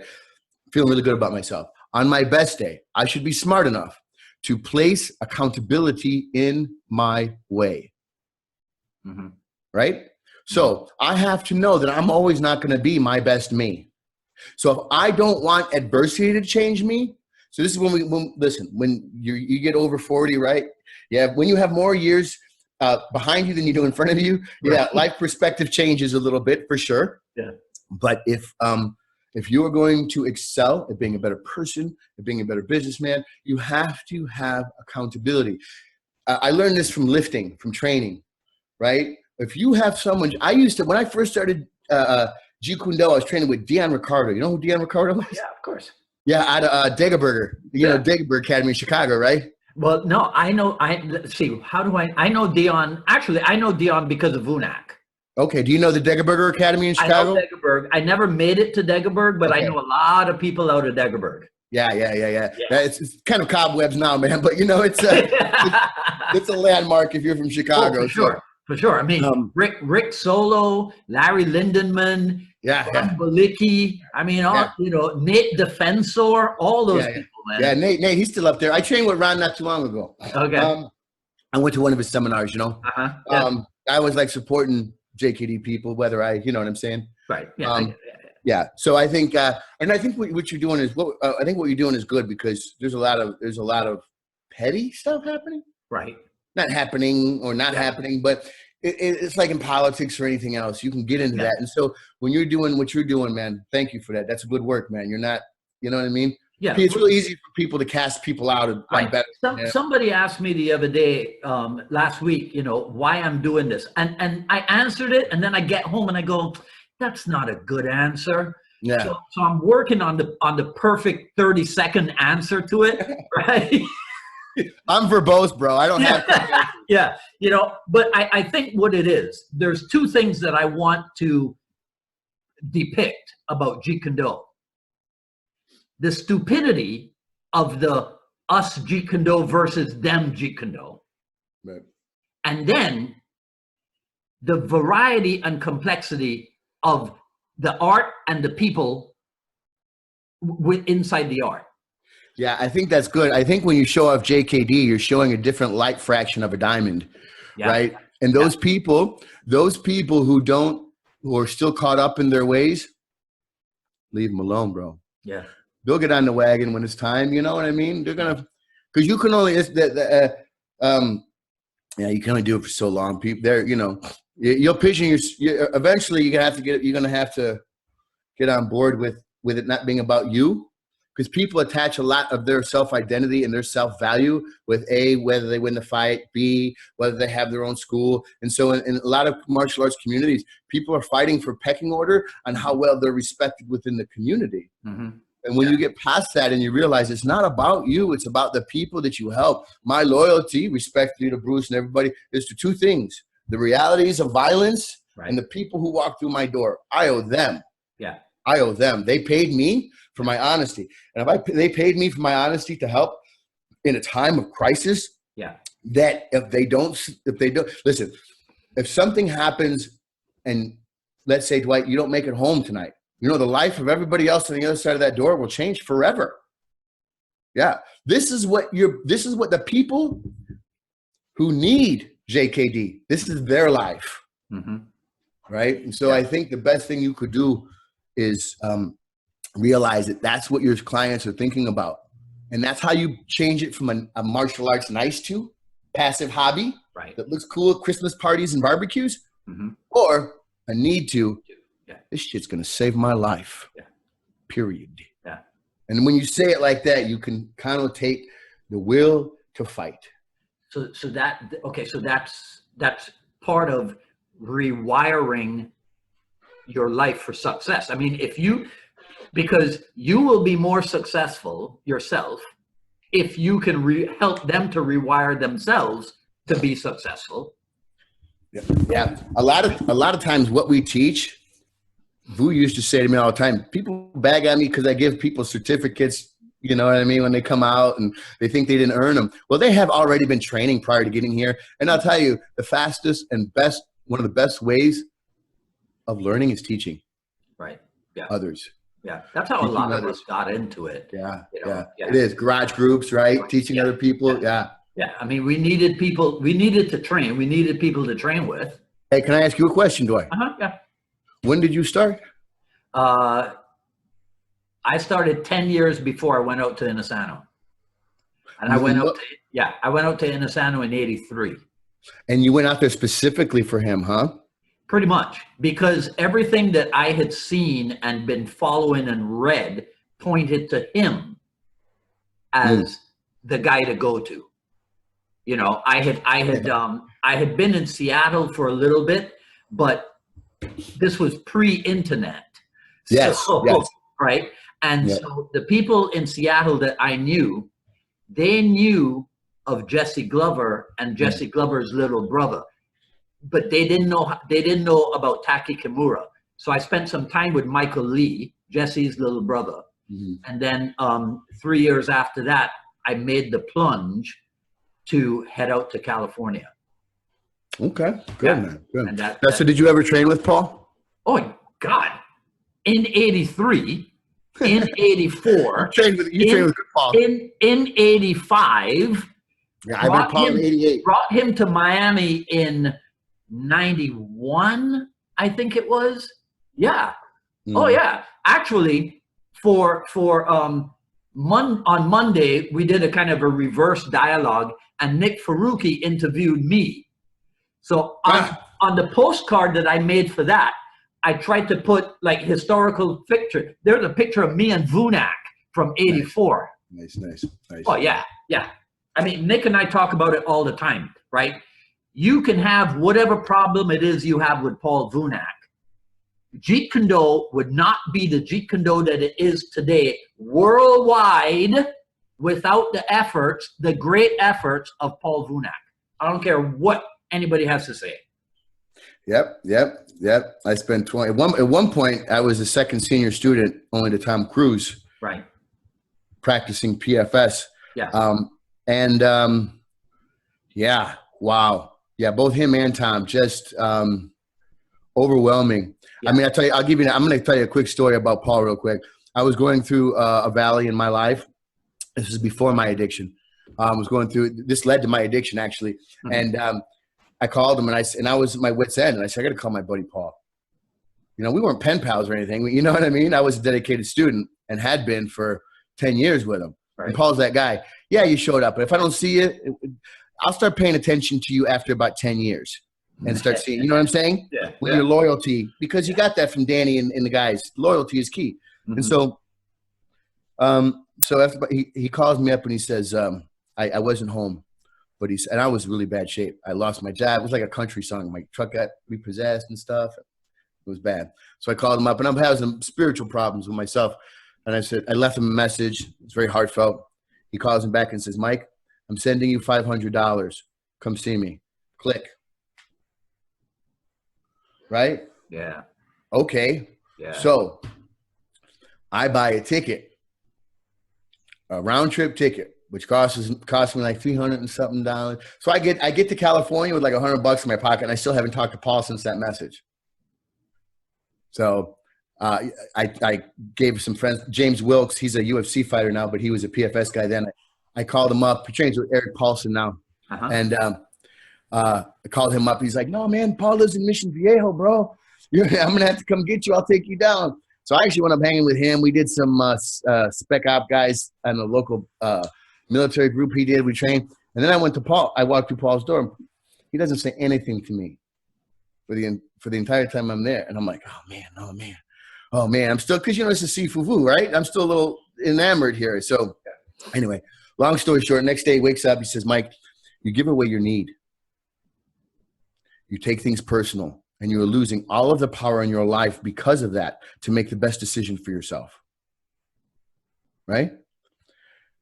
feel really good about myself, on my best day, I should be smart enough to place accountability in my way. Mm-hmm. Right? So I have to know that I'm always not going to be my best me. So if I don't want adversity to change me, so this is when you get over 40, right? Yeah, when you have more years behind you than you do in front of you, yeah, life perspective changes a little bit for sure. Yeah. But if you are going to excel at being a better person, at being a better businessman, you have to have accountability. I learned this from lifting, from training, right? If you have someone, when I first started Jeet Kune Do, I was training with Dion Ricardo. You know who Dion Ricardo was? Yeah, of course. Yeah, out of Degerberger, Degerberg Academy in Chicago, right? Well, no, I know know Dion. Actually, I know Dion because of Vunak. Okay, do you know the Degerberger Academy in Chicago? I know Degerberg. I never made it to Degerberg, but I know a lot of people out of Degerberg. Yeah. It's kind of cobwebs now, man, but it's a landmark if you're from Chicago. Oh, for sure. For sure. I mean, Rick Solo, Larry Lindenman, Ron Balicki. I mean, Nate Defensor, all those people, man. Yeah, Nate, he's still up there. I trained with Ron not too long ago. Okay. I went to one of his seminars, I was like supporting JKD people, whether I know what I'm saying? Right. Yeah. Yeah. So I think, and I think what you're doing is I think what you're doing is good, because there's a lot of petty stuff happening. Right. Not happening or not happening, but it's like in politics or anything else. You can get into that. And so when you're doing what you're doing, man, thank you for that. That's good work, man. You're not, you know what I mean? Yeah. It's really easy for people to cast people out of better. Somebody asked me the other day, last week, why I'm doing this. And I answered it, and then I get home and I go, that's not a good answer. Yeah. So I'm working on the perfect 30-second answer to it, right? I'm verbose, bro. I don't have to. Yeah, you know, but I think what it is, there's two things that I want to depict about Jeet Kune Do. The stupidity of the us Jeet Kune Do versus them Jeet Kune Do. Right. And then the variety and complexity of the art and the people inside the art. Yeah, I think that's good. I think when you show off JKD, you're showing a different light fraction of a diamond, right? And those people who are still caught up in their ways, leave them alone, bro. Yeah. They'll get on the wagon when it's time. You know what I mean? They're gonna, because you can only, yeah, you can only do it for so long. People, there, you know, you'll pigeon eventually you're gonna have to get on board with it not being about you, because people attach a lot of their self-identity and their self-value with A, whether they win the fight, B, whether they have their own school. And so in a lot of martial arts communities, people are fighting for pecking order on how well they're respected within the community. Mm-hmm. And when you get past that and you realize it's not about you, it's about the people that you help. My loyalty, respectfully to Bruce and everybody, is to two things: the realities of violence and the people who walk through my door. I owe them. Yeah. I owe them. They paid me for my honesty. And they paid me for my honesty to help in a time of crisis. Yeah. That if they don't listen, if something happens and let's say, Dwight, you don't make it home tonight, you know, the life of everybody else on the other side of that door will change forever. Yeah. This is what the people who need JKD, this is their life. Mm-hmm. Right. And so I think the best thing you could do is realize that that's what your clients are thinking about. And that's how you change it from a martial arts nice to passive hobby that looks cool at Christmas parties and barbecues, or a need to, this shit's going to save my life, period. Yeah. And when you say it like that, you can connotate the will to fight. So that's part of rewiring your life for success. I mean, because you will be more successful yourself if you can help them to rewire themselves to be successful. Yeah. A lot of times what we teach, Vu used to say to me all the time, people bag on me because I give people certificates, you know what I mean, when they come out and they think they didn't earn them. Well, they have already been training prior to getting here. And I'll tell you, the fastest and best, one of the best ways of learning is teaching. Right. Yeah. Others. Yeah. That's how a lot of us got into it. Yeah. You know? Yeah. It is. Garage groups, right? Teaching other people. Yeah. Yeah. I mean, we needed to train. We needed people to train with. Hey, can I ask you a question, Dwight? Yeah. When did you start? I started 10 years before I went out to Inasano. And I went out to Inasano in 83. And you went out there specifically for him, huh? Pretty much, because everything that I had seen and been following and read pointed to him as the guy to go to. You know, I had been in Seattle for a little bit, but this was pre-internet. Yes. Right. And so the people in Seattle that I knew, they knew of Jesse Glover and Jesse Glover's little brother, but they didn't know about Taki Kimura. So I spent some time with Michael Lee, Jesse's little brother. Mm-hmm. And then 3 years after that, I made the plunge to head out to California. Okay, good, man. Good. So did you ever train with Paul? Oh, God. In 83, in 84. You trained with Paul. In 85. Yeah, I met Paul in 88. Brought him to Miami in 91, I think it was. Yeah. Mm. Oh, yeah. Actually, on Monday, we did a kind of a reverse dialogue, and Nick Faruqi interviewed me. So on the postcard that I made for that, I tried to put like historical picture. There's a picture of me and Vunak from 84. Nice. Oh, yeah. I mean, Nick and I talk about it all the time, right? You can have whatever problem it is you have with Paul Vunak. Jeet Kune Do would not be the Jeet Kune Do that it is today worldwide without the efforts, the great efforts of Paul Vunak. I don't care what anybody has to say. Yep. I spent 20. At one point, I was a second senior student, only to Tom Cruise, Right. practicing PFS. Yeah. Yeah, wow. Yeah, both him and Tom, just overwhelming. Yeah. I mean, I'm going to tell you a quick story about Paul real quick. I was going through a valley in my life. This is before my addiction. This led to my addiction, actually. Mm-hmm. And I called him, and I was at my wit's end, and I said, I got to call my buddy Paul. You know, we weren't pen pals or anything. You know what I mean? I was a dedicated student and had been for 10 years with him. Right. And Paul's that guy. Yeah, you showed up. But if I don't see you, I'll start paying attention to you after about 10 years and start seeing, you know what I'm saying? Yeah. With your loyalty, because you got that from Danny and the guys. Loyalty is key. Mm-hmm. And so after he calls me up and he says, I wasn't home, but and I was in really bad shape. I lost my job. It was like a country song. My truck got repossessed and stuff. It was bad. So I called him up, and I'm having some spiritual problems with myself. And I left him a message. It's very heartfelt. He calls him back and says, Mike, I'm sending you $500. Come see me. Click. Right? Yeah. Okay. Yeah. So I buy a ticket, a round trip ticket, which cost me like $300 and something. So I get to California with like $100 in my pocket, and I still haven't talked to Paul since that message. So I gave some friends, James Wilkes, he's a UFC fighter now, but he was a PFS guy then. I called him up. He trains with Eric Paulson now. Uh-huh. And I called him up. He's like, no, man, Paul lives in Mission Viejo, bro. I'm going to have to come get you. I'll take you down. So I actually went up hanging with him. We did some spec op guys on a local military group he did. We trained. And then I went to Paul. I walked through Paul's door. He doesn't say anything to me for the entire time I'm there. And I'm like, oh, man. I'm still, because, you know, it's a sifufu, right? I'm still a little enamored here. So anyway, long story short, next day he wakes up. He says, Mike, you give away your need. You take things personal, and you're losing all of the power in your life because of that to make the best decision for yourself. Right?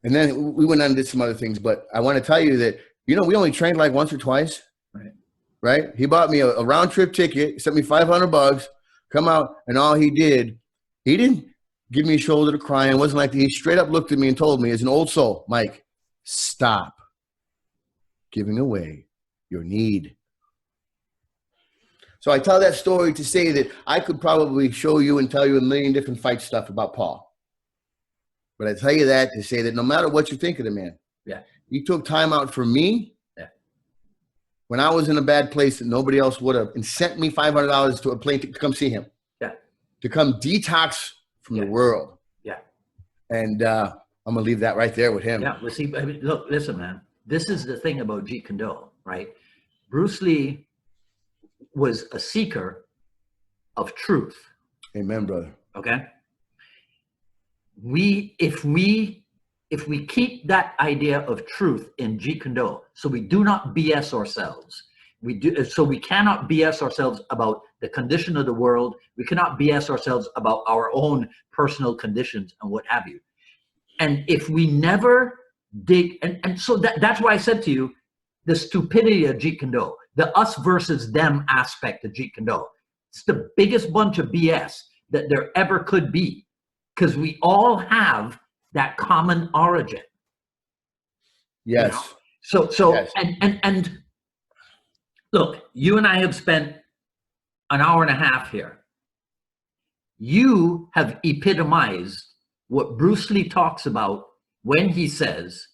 And then we went on and did some other things, but I want to tell you that, you know, we only trained like once or twice. Right? He bought me a round trip ticket, sent me $500, come out, and all he didn't give me a shoulder to cry on. It wasn't like he straight up looked at me and told me as an old soul, Mike, stop giving away your need. So I tell that story to say that I could probably show you and tell you a million different fight stuff about Paul. But I tell you that to say that no matter what you think of the man, he took time out for me when I was in a bad place that nobody else would have, and sent me $500 to a plane to come see him. Yeah. To come detox from the world. Yeah. And I'm going to leave that right there with him. Yeah. Well, see, I mean, look, listen, man. This is the thing about Jeet Kune Do, right? Bruce Lee was a seeker of truth. Amen, brother. Okay. If we keep that idea of truth in Jeet Kune Do, so we do not BS ourselves. So we cannot BS ourselves about the condition of the world. We cannot BS ourselves about our own personal conditions and what have you. And if we never dig, and so that's why I said to you, the stupidity of Jeet Kune Do, the us versus them aspect of Jeet Kune Do. It's the biggest bunch of BS that there ever could be, because we all have that common origin. Yes. You know? So yes. And look, you and I have spent an hour and a half here. You have epitomized what Bruce Lee talks about when he says,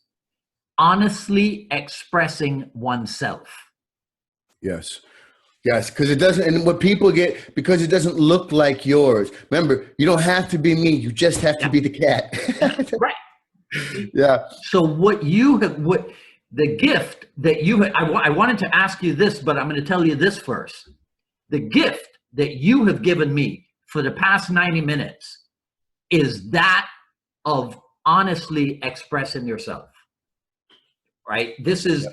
honestly expressing oneself. Yes. Yes, because it doesn't, and what people get, because it doesn't look like yours. Remember, you don't have to be me. You just have to be the cat. Right. Yeah. So what the gift that you had, I wanted to ask you this, but I'm going to tell you this first. The gift that you have given me for the past 90 minutes is that of honestly expressing yourself. Right? This is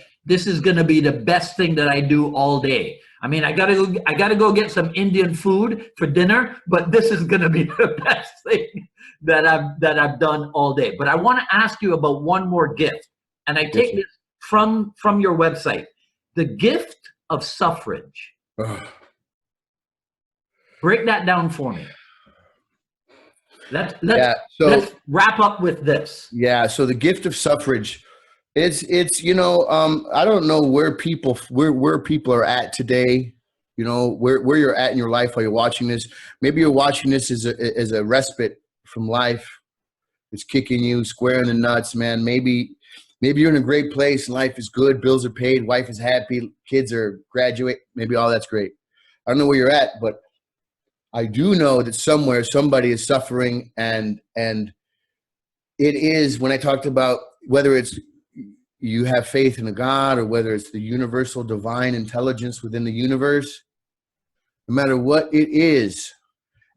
going to be the best thing that I do all day. I mean, I gotta go get some Indian food for dinner, but this is gonna be the best thing that I've done all day. But I want to ask you about one more gift, and I take this from your website, the Gift of Suffrage. Break that down for me. Let's wrap up with this. Yeah. So the Gift of Suffrage, it's you know, I don't know where people are at today. You know, where you're at in your life while you're watching this. Maybe you're watching this as a respite from life. It's kicking you square in the nuts, man. Maybe you're in a great place. Life is good. Bills are paid. Wife is happy. Kids are graduate. Maybe all that's great. I don't know where you're at, but I do know that somewhere somebody is suffering, and it is, when I talked about whether it's you have faith in a God or whether it's the universal divine intelligence within the universe, no matter what it is,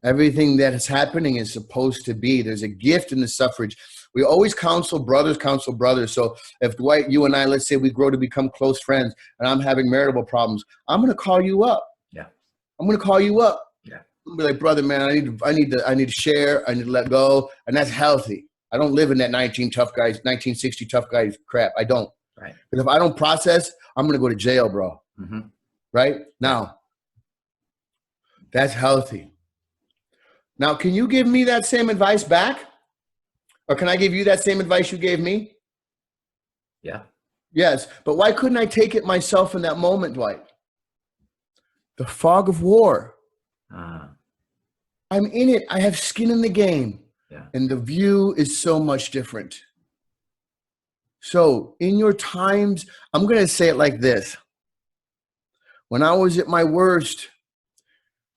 everything that is happening is supposed to be. There's a gift in the suffrage. We always counsel brothers. So if Dwight, you and I, let's say we grow to become close friends and I'm having marital problems, I'm going to call you up. Yeah. I'm going to call you up. Yeah. I'm going to be like, brother, man, I need to share. I need to let go. And that's healthy. I don't live in that 1960 tough guys crap. I don't. Right. Because if I don't process, I'm going to go to jail, bro. Mm-hmm. Right? Now, that's healthy. Now, can you give me that same advice back? Or can I give you that same advice you gave me? Yeah. Yes. But why couldn't I take it myself in that moment, Dwight? The fog of war. I'm in it. I have skin in the game. Yeah. And the view is so much different. So in your times, I'm going to say it like this. When I was at my worst,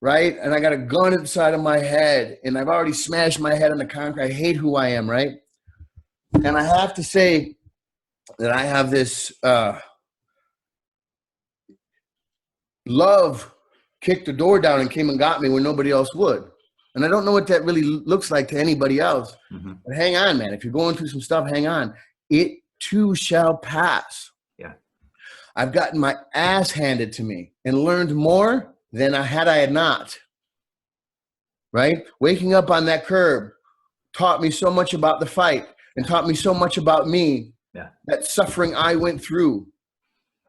right, and I got a gun at the side of my head, and I've already smashed my head on the concrete, I hate who I am, right? And I have to say that I have this love kicked the door down and came and got me when nobody else would. And I don't know what that really looks like to anybody else. Mm-hmm. But hang on, man. If you're going through some stuff, hang on. It too shall pass. Yeah. I've gotten my ass handed to me and learned more than I had not. Right? Waking up on that curb taught me so much about the fight and taught me so much about me. Yeah. That suffering I went through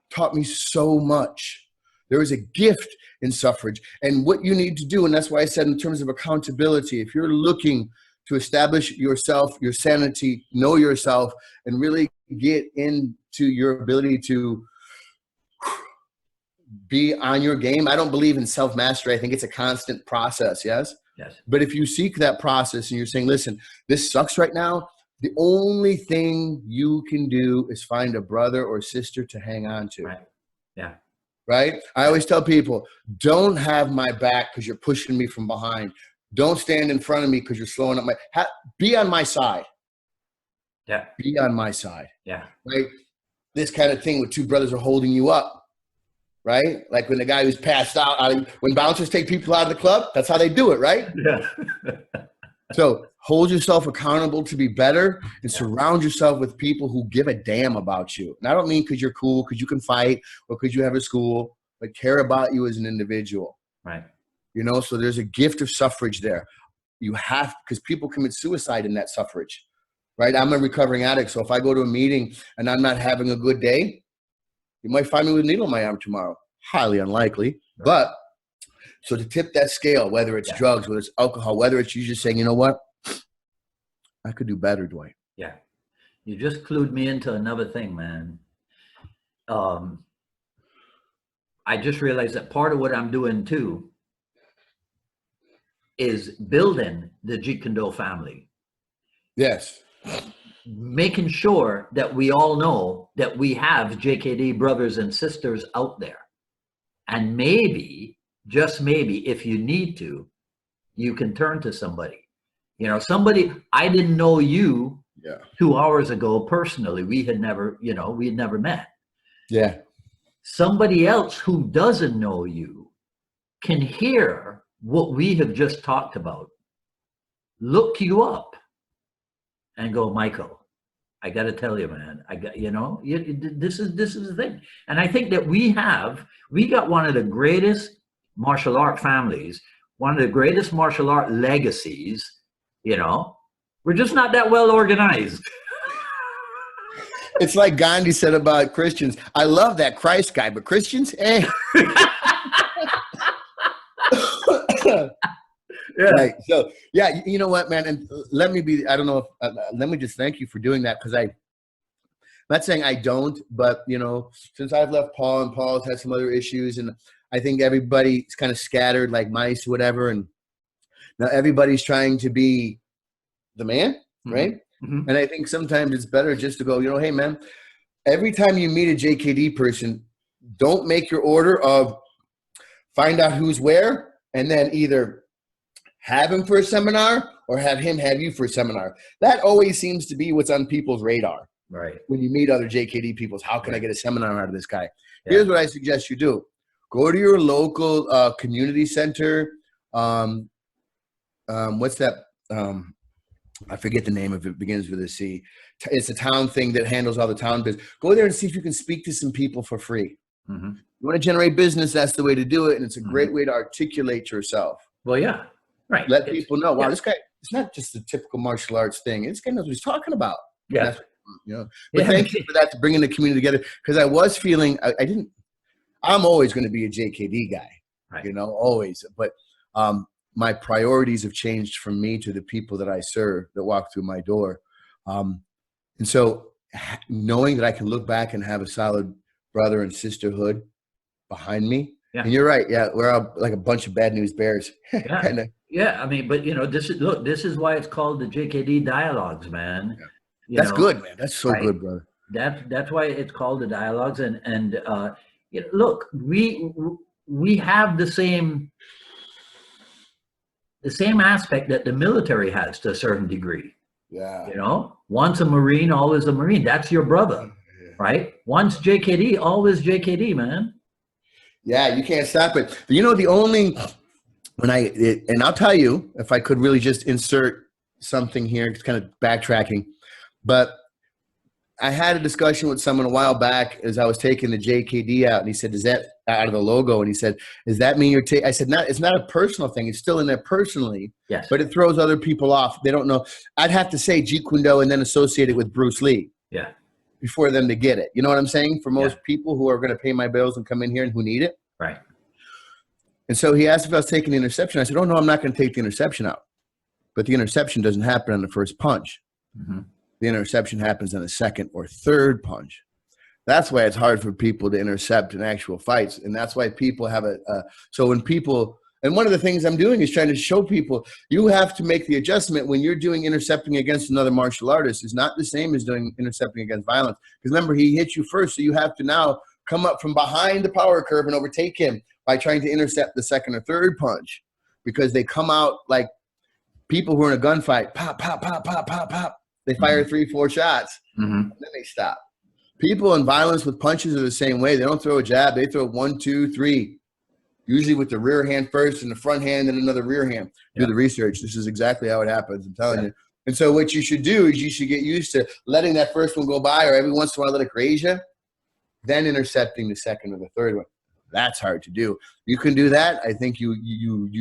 taught me so much. There is a gift in suffrage, and what you need to do, and that's why I said in terms of accountability, if you're looking to establish yourself, your sanity, know yourself, and really get into your ability to be on your game. I don't believe in self-mastery. I think it's a constant process, yes? Yes. But if you seek that process and you're saying, listen, this sucks right now, the only thing you can do is find a brother or sister to hang on to. Right. Yeah. Right? I always tell people, don't have my back because you're pushing me from behind. Don't stand in front of me because you're slowing up be on my side. Yeah. Be on my side. Yeah. Right? This kind of thing where two brothers are holding you up. Right? Like when the guy who's passed out, when bouncers take people out of the club, that's how they do it, right? Yeah. So hold yourself accountable to be better and surround yourself with people who give a damn about you. And I don't mean because you're cool, because you can fight, or because you have a school, but care about you as an individual. Right. You know, so there's a gift of suffrage there. You have, because people commit suicide in that suffrage, right? I'm a recovering addict. So if I go to a meeting and I'm not having a good day, you might find me with a needle in my arm tomorrow. Highly unlikely. Right. But so to tip that scale, whether it's drugs, whether it's alcohol, whether it's you just saying, you know what, I could do better, Dwight. Yeah. You just clued me into another thing, man. I just realized that part of what I'm doing too is building the Jeet Kune Do family. Yes. Making sure that we all know that we have JKD brothers and sisters out there. And maybe, just maybe, if you need to, you can turn to somebody. You know, somebody, I didn't know you 2 hours ago personally. We had never met. Yeah. Somebody else who doesn't know you can hear what we have just talked about, look you up and go, Michael, I got to tell you, man, this is the thing. And I think that we got one of the greatest martial art families, one of the greatest martial art legacies, you know, We're just not that well organized. It's like Gandhi said about Christians. I love that Christ guy, but Christians, eh. Yeah. Right. So, yeah, you know what, man? And let me just thank you for doing that, because I'm not saying I don't, but, you know, since I've left Paul, and Paul's had some other issues, and I think everybody's kind of scattered like mice, whatever, and now everybody's trying to be the man, right? Mm-hmm. And I think sometimes it's better just to go, you know, hey, man, every time you meet a JKD person, don't make your order of find out who's where, and then either have him for a seminar or have him have you for a seminar. That always seems to be what's on people's radar. Right. When you meet other JKD people, how can I get a seminar out of this guy? Yeah. Here's what I suggest you do. Go to your local community center. What's that? I forget the name of it. Begins with a C. It's a town thing that handles all the town business. Go there and see if you can speak to some people for free. Mm-hmm. You want to generate business, that's the way to do it. And it's a great way to articulate yourself. Well, yeah. Right. Let people know, wow, this guy, it's not just a typical martial arts thing. This guy knows what he's talking about. Yeah. That's, you know, but thank you for that, to bringing the community together. Because I was feeling, I'm always going to be a JKD guy, right. You know, always. But my priorities have changed from me to the people that I serve that walk through my door. And so knowing that I can look back and have a solid brother and sisterhood behind me. Yeah. And you're right. Yeah. We're all like a bunch of bad news bears. Yeah. Kinda. Yeah. I mean, but you know, this is why it's called the JKD dialogues, man. Yeah. That's good, man. That's so good, brother. That's why it's called the dialogues. And you know, look, we have the same aspect that the military has to a certain degree. Yeah. You know, once a Marine, always a Marine. That's your brother, right? Once JKD, always JKD, man. Yeah, you can't stop it. But you know, and I'll tell you, if I could really just insert something here, it's kind of backtracking, but I had a discussion with someone a while back as I was taking the JKD out, and he said, "Is that out of the logo?" And he said, "Does that mean you're taking?" I said, "No, it's not a personal thing. It's still in there personally, yes, but it throws other people off. They don't know." I'd have to say Jeet Kune Do and then associate it with Bruce Lee. Yeah. Before them to get it. You know what I'm saying? For most people who are going to pay my bills and come in here and who need it. Right. And so he asked if I was taking the interception. I said, "Oh, no, I'm not going to take the interception out." But the interception doesn't happen on the first punch. Mm-hmm. The interception happens on the second or third punch. That's why it's hard for people to intercept in actual fights. And that's why people have so when people, and one of the things I'm doing is trying to show people, you have to make the adjustment when you're doing intercepting against another martial artist is not the same as doing intercepting against violence. Because remember, he hit you first, so you have to now come up from behind the power curve and overtake him by trying to intercept the second or third punch. Because they come out like people who are in a gunfight, pop, pop, pop, pop, pop, pop. They fire 3-4 shots, and then they stop. People in violence with punches are the same way. They don't throw a jab. They throw 1, 2, 3, usually with the rear hand first and the front hand and another rear hand. Do the research. This is exactly how it happens. I'm telling you. And so what you should do is you should get used to letting that first one go by, or every once in a while let it graze you, then intercepting the second or the third one. That's hard to do. You can do that. I think you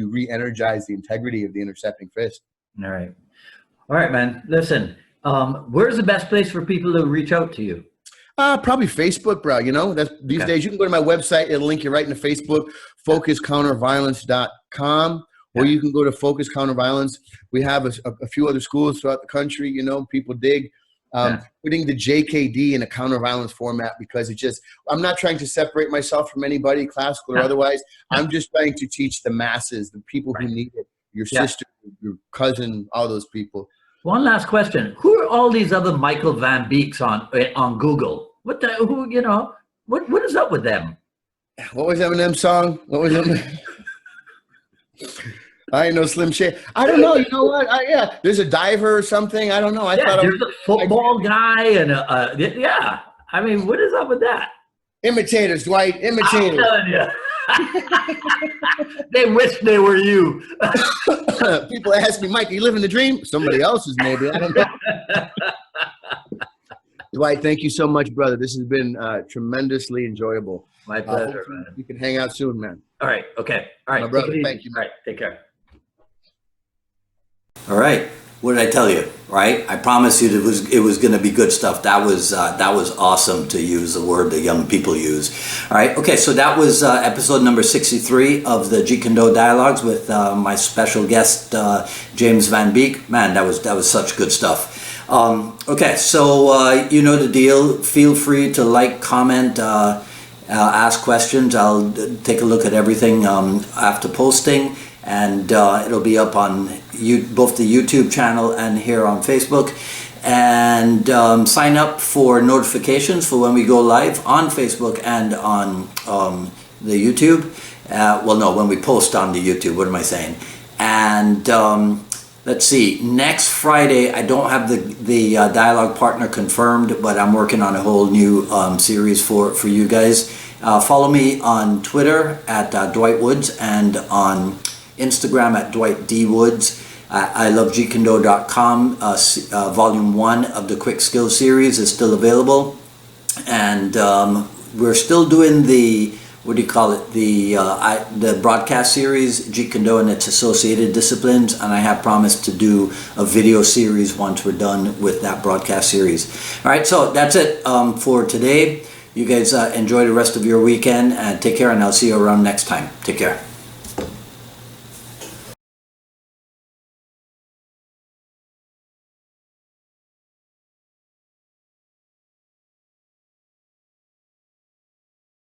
re-energize the integrity of the intercepting fist. All right. All right, man. Listen. Where's the best place for people to reach out to you? Probably Facebook, bro. You know, that's these days. You can go to my website. It'll link you right into Facebook, focuscounterviolence.com, or you can go to Focus Counterviolence. We have a few other schools throughout the country. You know, people dig putting the JKD in a counterviolence format because I'm not trying to separate myself from anybody, classical or otherwise. I'm just trying to teach the masses, the people who need it, your sister, your cousin, all those people. One last question. Who are all these other Michael Van Beeks on Google? What is up with them? What was Eminem's song? What was it? I ain't no Slim Shady. I don't know. You know what? There's a diver or something. I don't know. I thought there's a football guy and I mean, what is up with that? Imitators, Dwight. Imitators. I'm telling you. They wish they were you. People ask me, "Mike, you living the dream?" Somebody else's, maybe. I don't know. Dwight, thank you so much, brother. This has been tremendously enjoyable. My pleasure, man. You can hang out soon, man. All right. Okay. All right. My brother, thank you. All right. Take care. All right. What did I tell you? right? I promise you it was going to be good stuff. That was awesome, to use the word that young people use. All right, okay, so that was episode number 63 of the Jeet Kune Do Dialogues with my special guest James Van Beek. Man, that was such good stuff. Okay, so you know the deal. Feel free to like, comment, ask questions. I'll take a look at everything after posting. And it'll be up on both the YouTube channel and here on Facebook. And sign up for notifications for when we go live on Facebook and on the YouTube. Well, no, when we post on the YouTube. What am I saying? And let's see. Next Friday, I don't have the dialogue partner confirmed, but I'm working on a whole new series for you guys. Follow me on Twitter at Dwight Woods and on Instagram at Dwight D. Woods. I love jeetkundo.com. Volume 1 of the Quick Skills series is still available. And we're still doing the, what do you call it, the broadcast series, Jeet Kune Do and its associated disciplines. And I have promised to do a video series once we're done with that broadcast series. All right, so that's it for today. You guys enjoy the rest of your weekend and take care, and I'll see you around next time. Take care.